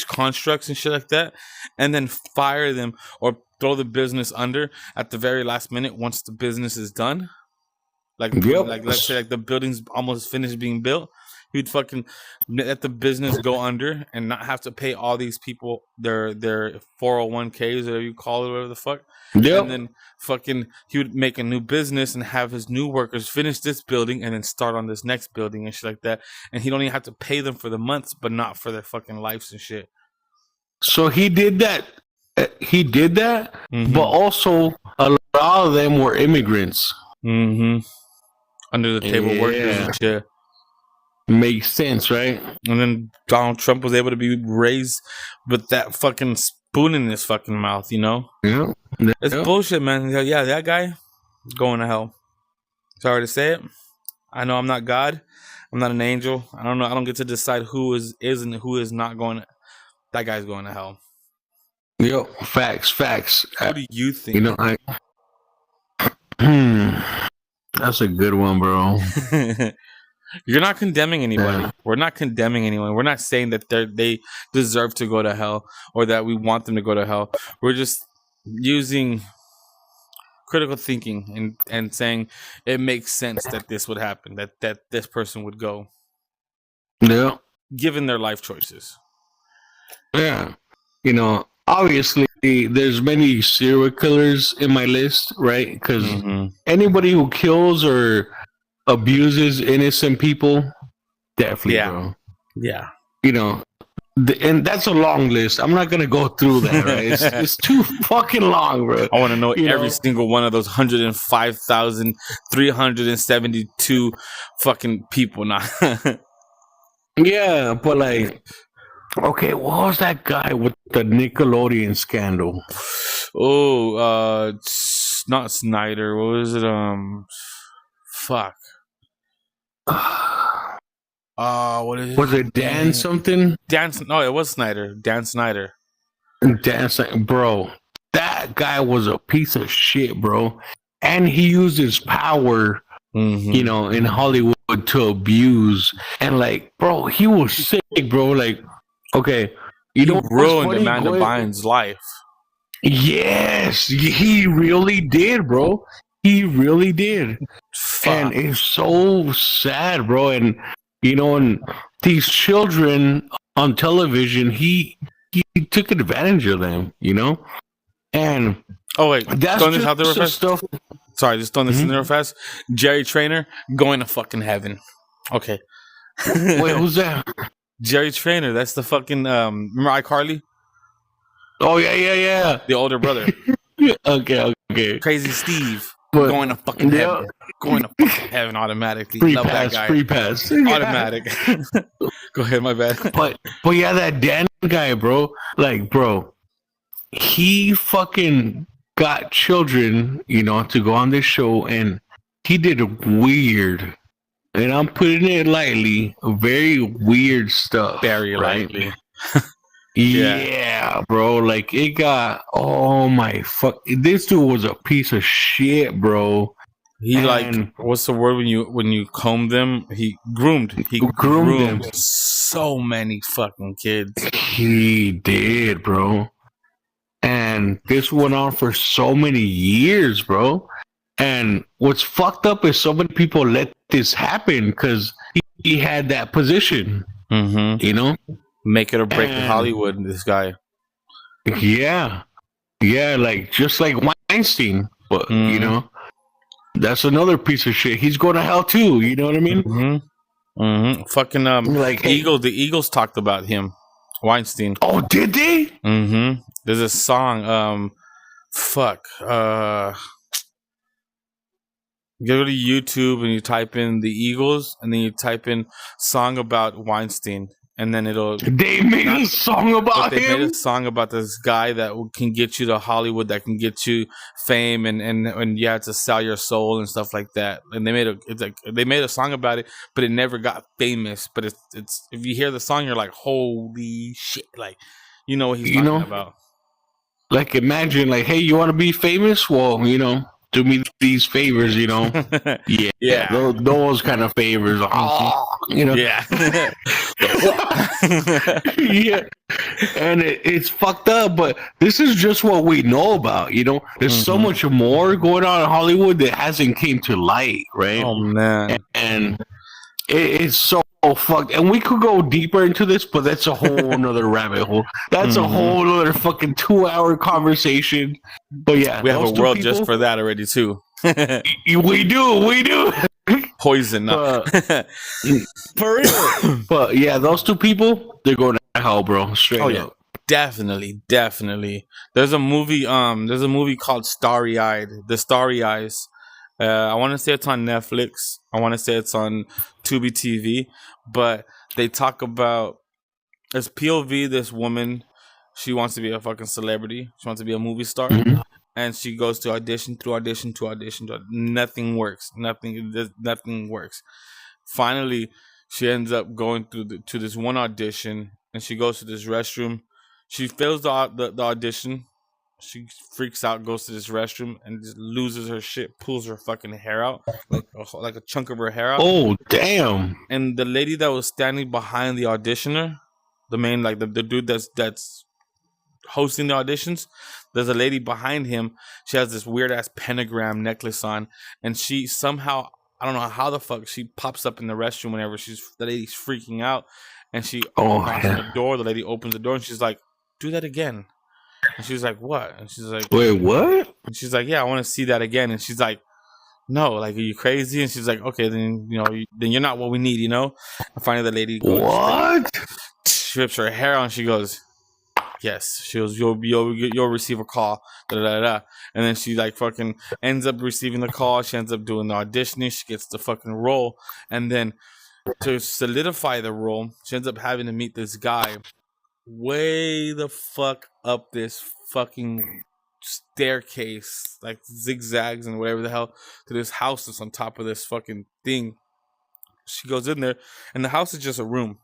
constructs and shit like that, and then fire them or throw the business under at the very last minute once the business is done. Like let's say like the building's almost finished being built, he'd fucking let the business go under and not have to pay all these people their 401ks, whatever you call it, whatever the fuck. And then fucking he would make a new business and have his new workers finish this building and then start on this next building and shit like that. And he'd only have to pay them for the months, but not for their fucking lives and shit. So he did that. But also a lot of them were immigrants. Under the table workers and shit. Makes sense, right? And then Donald Trump was able to be raised with that fucking spoon in his fucking mouth, you know? Yeah. It's bullshit, man. Yeah, that guy going to hell. Sorry to say it. I know I'm not God. I'm not an angel. I don't know. I don't get to decide who is and who is not going. That guy's going to hell. Yo, facts. What do you think? You know, that's a good one, bro. You're not condemning anybody. Yeah. We're not condemning anyone. We're not saying that they deserve to go to hell or that we want them to go to hell. We're just using critical thinking and saying it makes sense that this would happen, that this person would go. Yeah. Given their life choices. Yeah. You know, obviously there's many serial killers in my list, right? Because anybody who kills or abuses innocent people, definitely, bro. Yeah. You know, and that's a long list. I'm not gonna go through that, right? It's too fucking long, bro. I want to know every single one of those 105,372 fucking people now. Yeah, but like, okay, what was that guy with the Nickelodeon scandal? Oh, not Snyder. What was it? Fuck. What is it? Was it Dan something? No, it was Snyder. Dan Snyder. Bro, that guy was a piece of shit, bro. And he used his power, you know, in Hollywood to abuse. And like, bro, he was sick, bro. Like, okay, you know, ruined Amanda Bynes' life. Yes, he really did, bro. He really did. And Fuck. it's so sad, bro. And and these children on television, he took advantage of them, and Oh wait, that's throwing this just out there real the fast. stuff. Sorry, just throwing this in Mhm. there real fast. Jerry Trainer going to fucking heaven. Okay. Wait, who's that? Jerry Trainer. That's the fucking remember iCarly? Oh yeah. The older brother. Okay. Crazy Steve But going to fucking yeah, heaven. Going to fucking heaven automatically. free Love that pass, guy. free pass. Yeah. Automatic. Go ahead, my bad. But yeah, that Dan guy, bro. Like, bro, he fucking got children, to go on this show, and he did weird, and I'm putting it lightly, very weird stuff. Very right? lightly. Yeah, bro. Like it got. Oh my fuck! This dude was a piece of shit, bro. He what's the word when you comb them? He groomed. He groomed them. So many fucking kids. He did, bro. And this went on for so many years, bro. And what's fucked up is so many people let this happen because he had that position. Mm-hmm. Make it or break in Hollywood, this guy. Yeah. Like just like Weinstein. But that's another piece of shit. He's going to hell too. You know what I mean? Fucking like the Eagles talked about him, Weinstein. Oh, did they? There's a song. You go to YouTube and you type in the Eagles, and then you type in song about Weinstein, and then They made a song about him. They made a song about this guy that can get you to Hollywood, that can get you fame, and you have to sell your soul and stuff like that. And they made a song about it, but it never got famous. But it's if you hear the song, you're like, holy shit! Like, you know what he's talking about. Like, imagine, like, hey, you want to be famous? Well, do me these favors, yeah. Those kind of favors. Yeah. Yeah. And it's fucked up, but this is just what we know about, There's so much more going on in Hollywood that hasn't came to light, right? Oh, man. And it's so fucked. And we could go deeper into this, but that's a whole nother rabbit hole. That's a whole other fucking 2-hour conveation. But yeah, we have a world just for that already too. We do. Poison, for real. But yeah, those two people, they're going to hell, bro. Straight up. Definitely. There's a movie called Starry Eyed. The Starry Eyes. I want to say it's on Netflix. I want to say it's on Tubi TV. But they talk about as POV, this woman, she wants to be a fucking celebrity. She wants to be a movie star. And she goes to audition. Nothing works. Nothing works. Finally, she ends up going to this one audition, and she goes to this restroom. She fails the audition. She freaks out, goes to this restroom, and just loses her shit, pulls her fucking hair out, like a chunk of her hair out. Oh, damn. And the lady that was standing behind the auditioner, the main, like the dude that's hosting the auditions, there's a lady behind him. She has this weird ass pentagram necklace on, and she somehow, I don't know how the fuck, she pops up in the restroom whenever the lady's freaking out, and she knocks on the door. The lady opens the door, and she's like, "Do that again." And she's like, "What?" And she's like, "Wait, what?" And she's like, "Yeah, I want to see that again." And she's like, "No, like, are you crazy?" And she's like, "Okay, then then you're not what we need, And finally, the lady goes, "What?" She rips her hair out, and she goes, "Yes." She goes, "You'll receive a call." And then she like fucking ends up receiving the call. She ends up doing the auditioning. She gets the fucking role, and then to solidify the role, she ends up having to meet this guy way the fuck up this fucking staircase, like zigzags and whatever the hell, to this house that's on top of this fucking thing. She goes in there, and the house is just a room.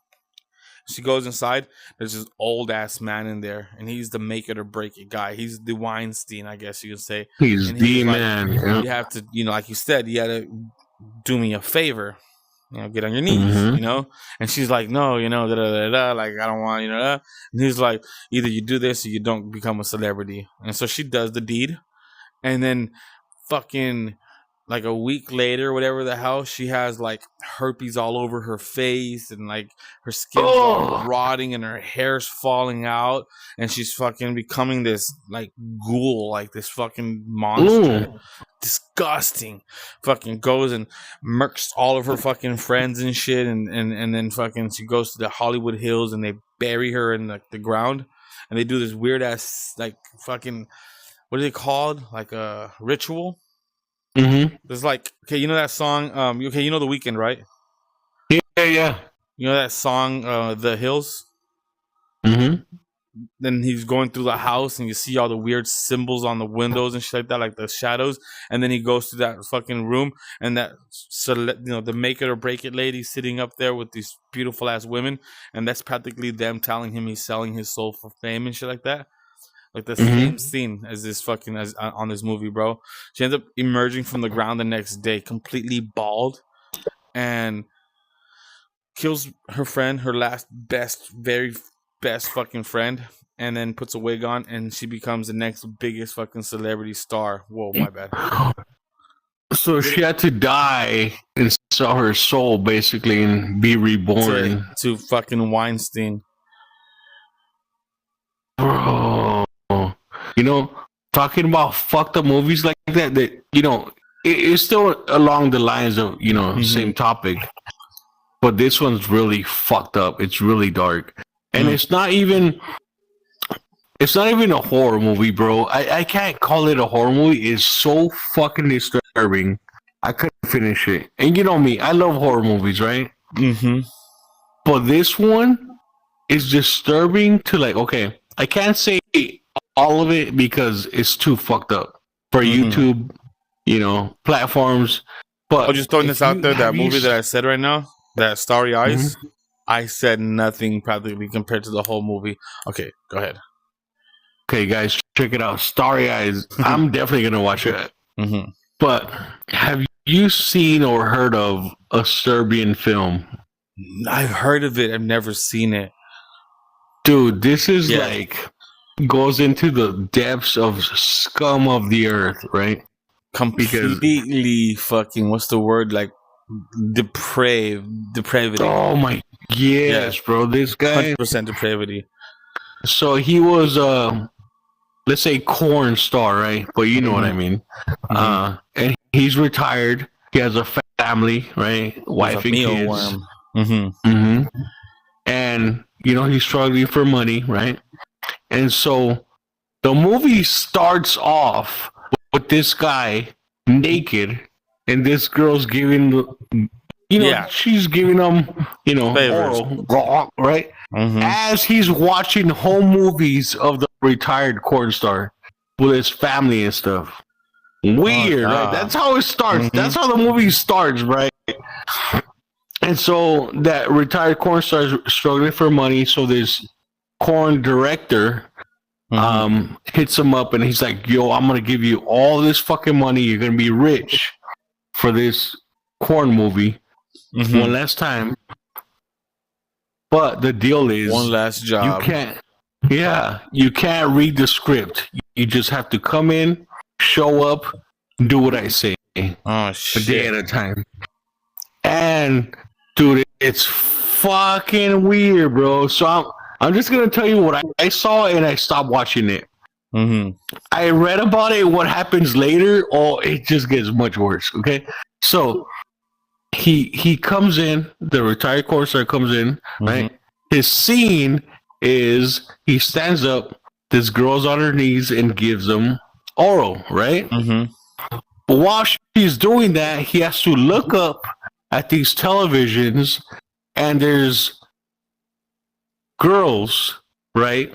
She goes inside. There's this old ass man in there, and he's the make it or break it guy. He's the Weinstein, I guess you could say. He's the man. You have to, like you said, you got to do me a favor. get on your knees, And she's like, no, da, da, da, da, like, I don't want, da. And he's like, either you do this or you don't become a celebrity. And so she does the deed. And then fucking like a week later, whatever the hell, she has like herpes all over her face and like her skin's all rotting and her hair's falling out and she's fucking becoming this like ghoul, like this fucking monster. Disgusting. Fucking goes and murks all of her fucking friends and shit and then fucking she goes to the Hollywood Hills and they bury her in like the ground and they do this weird ass like fucking, what are they called? Like a ritual. There's like, okay, you know that song? Okay, you know The Weeknd, right? Yeah. You know that song, The Hills? Then he's going through the house and you see all the weird symbols on the windows and shit like that, like the shadows. And then he goes to that fucking room and that, the make it or break it lady sitting up there with these beautiful ass women. And that's practically them telling him he's selling his soul for fame and shit like that. Like the same scene as this fucking on this movie, bro. She ends up emerging from the ground the next day, completely bald, and kills her friend, her very best fucking friend, and then puts a wig on, and she becomes the next biggest fucking celebrity star. Whoa, my bad. So she had to die and sell her soul, basically, and be reborn to fucking Weinstein, bro. Talking about fucked up movies like that it's still along the lines of, same topic. But this one's really fucked up. It's really dark. And it's not even a horror movie, bro. I can't call it a horror movie. It's so fucking disturbing. I couldn't finish it. And you know me, I love horror movies, right? But this one is disturbing to like, okay, I can't say all of it because it's too fucked up for YouTube, platforms. But I'm just throwing this out there. That movie that I said right now, that Starry Eyes, I said nothing practically compared to the whole movie. Okay, go ahead. Okay, guys, check it out. Starry Eyes. I'm definitely gonna watch it. But have you seen or heard of a Serbian film? I've heard of it. I've never seen it. Dude, this is like goes into the depths of scum of the earth, right? Completely fucking, what's the word? Like depravity. Oh my, yes, bro. This guy 100% depravity. So he was let's say corn star, right? But you know what I mean. And he's retired. He has a family, right? Wife and kids. And he's struggling for money, right? And so the movie starts off with this guy naked, and this girl's giving, she's giving him, oral, right? As he's watching home movies of the retired corn star with his family and stuff. Weird, right? That's how it starts. That's how the movie starts, right? And so that retired corn star is struggling for money. So this corn director hits him up and he's like, yo, I'm going to give you all this fucking money. You're going to be rich for this corn movie. One last time. But the deal is one last job. You can't read the script. You just have to come in, show up, do what I say. Oh, shit. A day at a time. And dude, it's fucking weird, bro. So I'm just gonna tell you what I saw, and I stopped watching it. I read about it. What happens later? Oh, it just gets much worse. Okay, so he comes in. The retired corn star comes in. Right. His scene is he stands up. This girl's on her knees and gives him oral. Right. But while she's doing that, he has to look up at these televisions, and there's girls, right?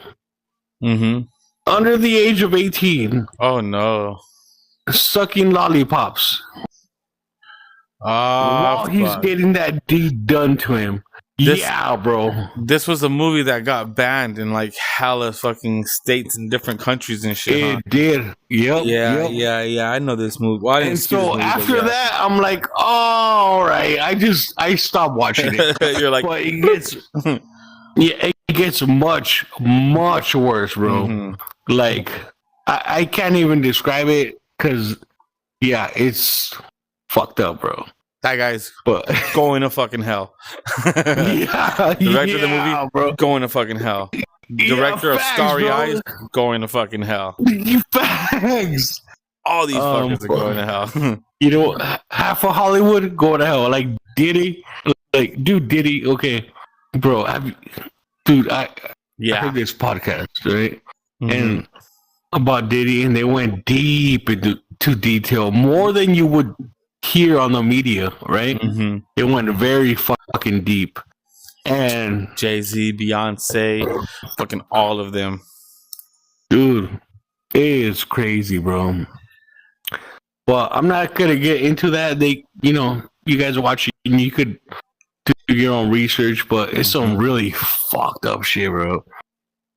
Under the age of 18. Oh no. Sucking lollipops. While he's getting that deed done to him. bro. This was a movie that got banned in like hella fucking states and different countries and shit. It did. Yep. Yeah. I know this movie. Well, I didn't And see this so movie, after that, I'm like, oh, all right. I stopped watching it. You're like, but it gets, it gets much, much worse, bro. Mm-hmm. Like, I can't even describe it because, yeah, it's fucked up, bro. That guy's going to fucking hell. Director of the movie, bro. going to fucking hell. Director of Starry Eyes, going to fucking hell. Facts. All these fuckers are going to hell. You know, half of Hollywood going to hell. Like Diddy, like dude, Diddy. Okay, bro, I heard this podcast, right? Mm-hmm. And about Diddy, and they went deep into detail, more than you would hear on the media, right? Mm-hmm. It went very fucking deep. And Jay-Z, Beyonce, fucking all of them. Dude, it is crazy, bro. Well, I'm not gonna get into that. You guys are watching, you could do your own research, but it's some really fucked up shit, bro.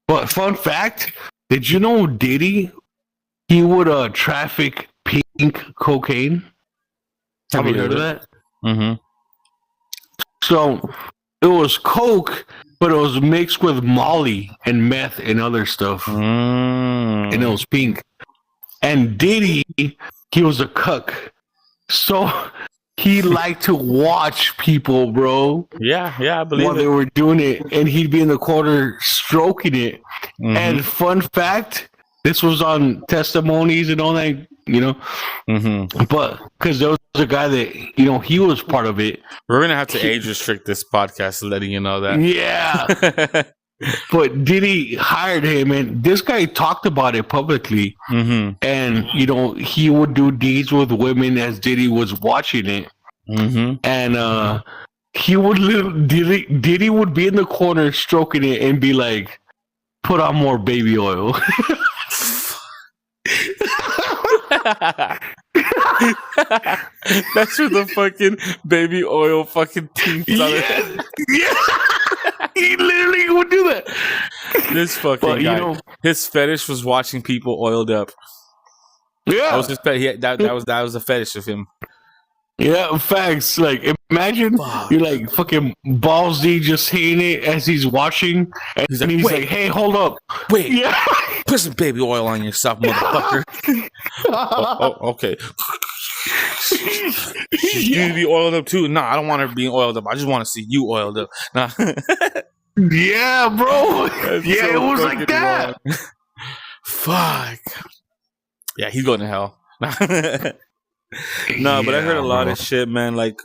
But fun fact, did you know Diddy, he would traffic pink cocaine? Have you heard of that? Mm-hmm. So it was coke, but it was mixed with Molly and meth and other stuff. And it was pink. And Diddy, he was a cuck. So he liked to watch people, bro. Yeah, I believe while they were doing it. And he'd be in the corner stroking it. Mm-hmm. And fun fact, this was on testimonies and all that, Mm-hmm. But because there was a guy that, he was part of it. We're going to have to age restrict this podcast, letting you know that. Yeah. But Diddy hired him, and this guy talked about it publicly. Mm-hmm. And, he would do deeds with women as Diddy was watching it. Mm-hmm. And he would Diddy would be in the corner stroking it and be like, put on more baby oil. That's where the fucking baby oil fucking teeth on it. Yeah. He literally would do that. This fucking guy, his fetish was watching people oiled up. Yeah, that was his that was a fetish of him. Yeah, facts. Like, imagine you're like fucking ballsy just hitting it as he's watching, and he's like, "Hey, hold up, wait, put some baby oil on yourself, motherfucker." Okay. You need to be oiled up too. Nah, I don't want her being oiled up. I just want to see you oiled up. Nah. Yeah, bro. Yeah, so it was like that. Fuck. Yeah, he's going to hell. No, but I heard a lot of shit, man. Like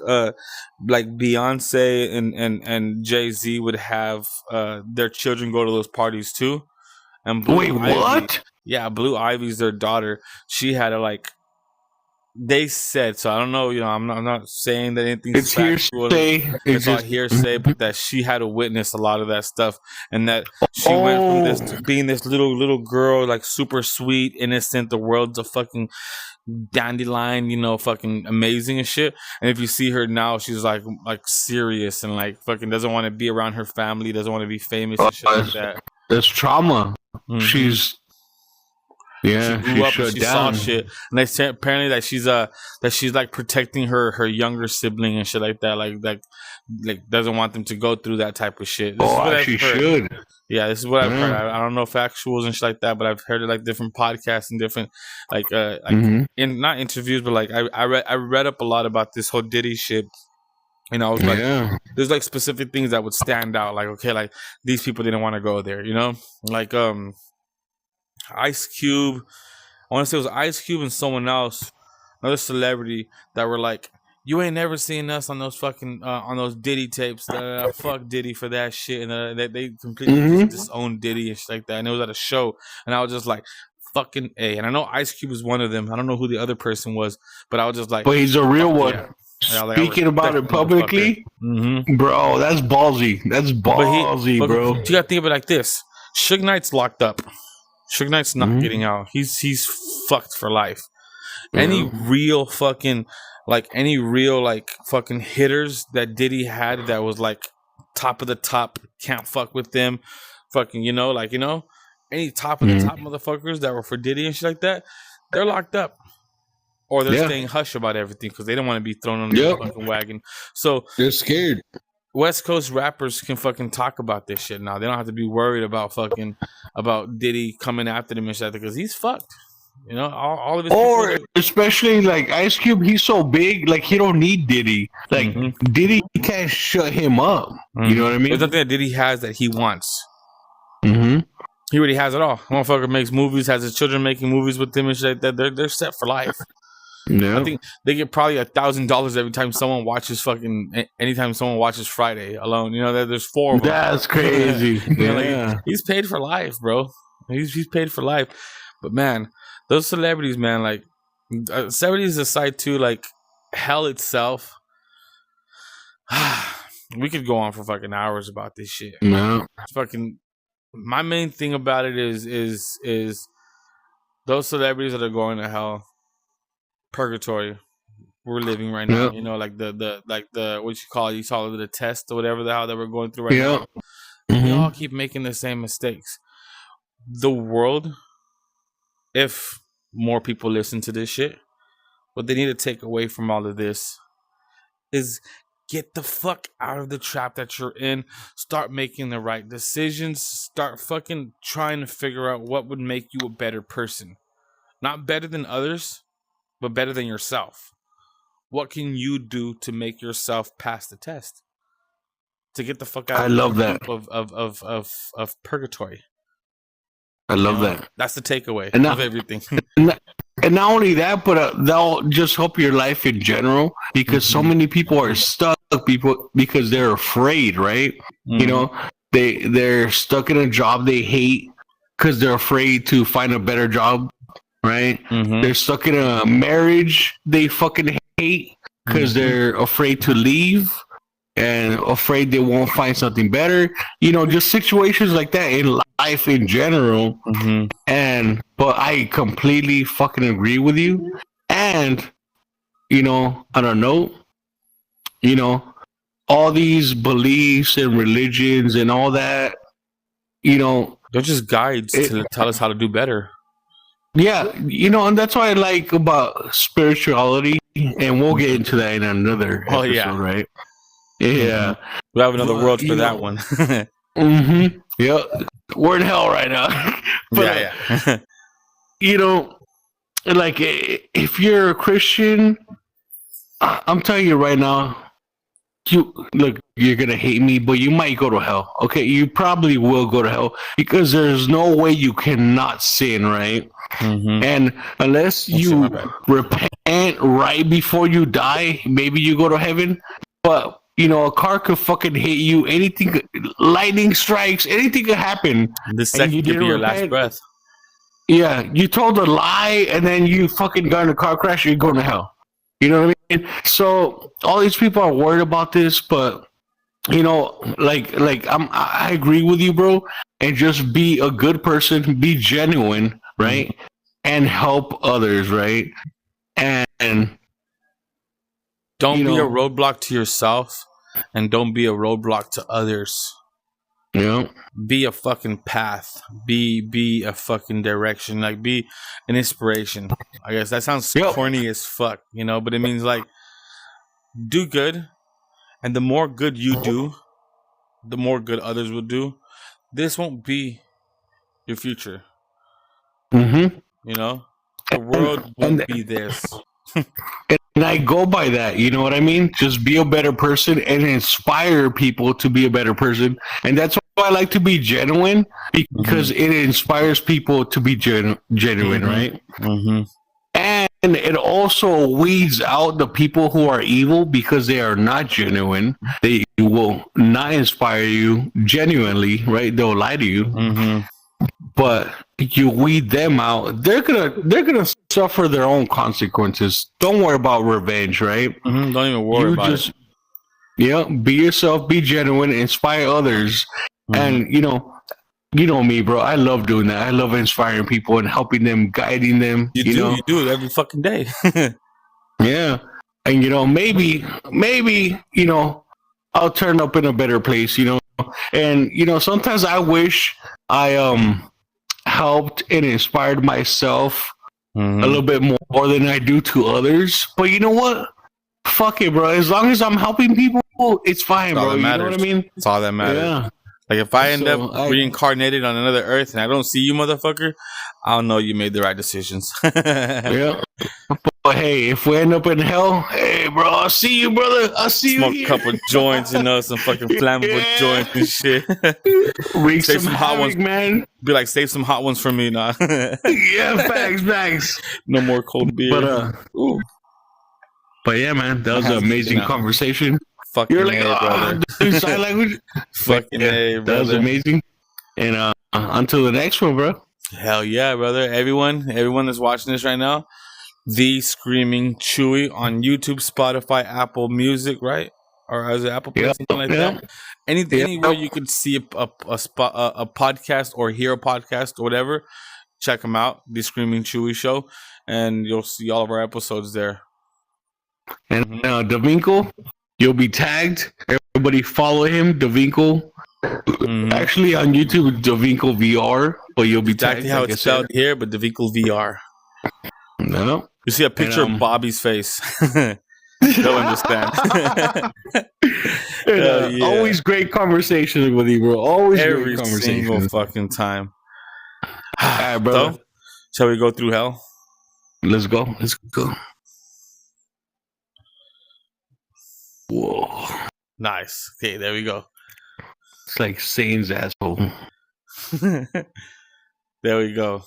Beyonce and Jay-Z would have their children go to those parties too. And Wait, what? Yeah, Blue Ivy's their daughter. She had a they said, so I don't know, I'm not saying that anything's factual. It's all hearsay, but that she had to witness a lot of that stuff, and that she went from this to being this little girl, like super sweet, innocent, the world's a fucking dandelion, fucking amazing and shit. And if you see her now, she's like serious and like fucking doesn't want to be around her family, doesn't want to be famous and shit like that. That's trauma. Mm-hmm. She grew up and she saw shit, and they say apparently that she's like protecting her younger sibling and shit like that, like doesn't want them to go through that type of shit. This is what she should. Yeah, this is what I've heard. I don't know factuals and shit like that, but I've heard it like different podcasts and different in not interviews, but like I read up a lot about this whole Diddy shit. And I was like, there's like specific things that would stand out, like okay, like these people didn't want to go there, like Ice Cube. I want to say it was Ice Cube and someone else, another celebrity, that were like, you ain't never seen us on those fucking on those Diddy tapes. Fuck Diddy for that shit, and they completely disowned Diddy and shit like that. And it was at a show, and I was just like, fucking A. And I know Ice Cube was one of them. I don't know who the other person was, but I was just like, but he's a real one. Yeah. Speaking about it publicly, bro, that's ballsy. That's ballsy, bro. You gotta think of it like this: Suge Knight's locked up. Suge Knight's not getting out. He's fucked for life. Any real fucking hitters that Diddy had that was like top of the top, can't fuck with them, fucking, any top of the top motherfuckers that were for Diddy and shit like that, they're locked up. Or they're staying hush about everything because they don't want to be thrown on the fucking wagon. So they're scared. West Coast rappers can fucking talk about this shit now. They don't have to be worried about Diddy coming after them and shit because he's fucked. All of his or especially like Ice Cube, he's so big, like he don't need Diddy. Like Diddy can't shut him up. You know what I mean? There's nothing that Diddy has that he wants. He already has it all. Motherfucker makes movies, has his children making movies with him and shit like that. They're set for life. Yeah. I think they get probably $1,000 every time someone watches anytime someone watches Friday alone. There's 4 of them. That's crazy. He's paid for life, bro. He's paid for life. But man, those celebrities, man, like celebrities aside too, like hell itself. We could go on for fucking hours about this shit. No. Fucking. My main thing about it is those celebrities that are going to hell. Purgatory we're living right now, like the what you call it, the test or whatever the hell that we're going through right now. We all keep making the same mistakes. The world, if more people listen to this shit, what they need to take away from all of this is get the fuck out of the trap that you're in. Start making the right decisions. Start fucking trying to figure out what would make you a better person. Not better than others, but better than yourself. What can you do to make yourself pass the test? To get the fuck out of purgatory. I love that. That's the takeaway of everything. And not only that, but that'll just help your life in general because so many people are stuck because they're afraid, right? They're stuck in a job they hate because they're afraid to find a better job. Right? They're stuck in a marriage they fucking hate because they're afraid to leave and afraid they won't find something better. Just situations like that in life in general. But I completely fucking agree with you. And, on a note, all these beliefs and religions and all that, they're just guides to tell us how to do better. Yeah, and that's what I like about spirituality, and we'll get into that in another episode, right? Yeah. We'll have another world for that one. Yeah. We're in hell right now. But, like, if you're a Christian, I'm telling you right now, you're gonna hate me, but you might go to hell. Okay, you probably will go to hell because there's no way you cannot sin, right? And unless you repent right before you die, maybe you go to heaven. But a car could fucking hit you. Anything, lightning strikes, anything could happen. The second could be your last breath. Yeah, you told a lie, and then you fucking got in a car crash. You're going to hell. You know what I mean? So all these people are worried about this, but I agree with you, bro. And just be a good person, be genuine, right? And help others, right? And don't be a roadblock to yourself, and don't be a roadblock to others. Be a fucking path. Be a fucking direction. Like, be an inspiration. I guess that sounds corny as fuck, but it means like do good, and the more good you do, the more good others will do. This won't be your future. The world won't be this. And I go by that, you know what I mean? Just be a better person and inspire people to be a better person. And that's why I like to be genuine, because it inspires people to be genuine, right? And it also weeds out the people who are evil because they are not genuine. They will not inspire you genuinely, right? They'll lie to you. But you weed them out, they're gonna suffer their own consequences. Don't worry about revenge, right? Don't even worry about it. Be yourself, be genuine, inspire others. And you know me, bro. I love doing that. I love inspiring people and helping them, guiding them. You do it every fucking day. Yeah. And maybe I'll turn up in a better place, you know. And you know, sometimes I wish I helped and inspired myself a little bit more than I do to others. But you know what? Fuck it, bro. As long as I'm helping people, it's fine, bro. You know what I mean? It's all that matters. Yeah. Like if I end up reincarnated on another Earth and I don't see you, motherfucker, I'll know you made the right decisions. Yeah. But hey, if we end up in hell, hey, bro, I'll see you, brother. I'll see Smoke you. Smoke a couple joints, you know, some fucking flammable joints and shit. Wreak some hot ones, man. Be like, save some hot ones for me, nah. Yeah, facts. No more cold beer. But yeah, man, that was an amazing conversation. Fucking You're like, brother. Sign language. Fucking A, brother. That was amazing. And until the next one, bro. Hell yeah, brother. Everyone that's watching this right now, The Screaming Chewy on YouTube, Spotify, Apple Music, right? Or is it Apple Play, something like that? Anywhere you can see a podcast or hear a podcast or whatever, check them out, The Screaming Chewy Show, and you'll see all of our episodes there. And Davinkle, you'll be tagged. Everybody follow him, Davinkle. Actually, on YouTube, Davinkle VR, but you'll be tagged. Exactly how it's spelled here, but Davinkle VR. No. You see a picture of Bobby's face. They'll understand. Always great conversations with you, bro. Always every great conversations. Single fucking time. All right, bro. So, shall we go through hell? Let's go. Whoa. Nice. Okay, there we go. It's like Satan's asshole. There we go.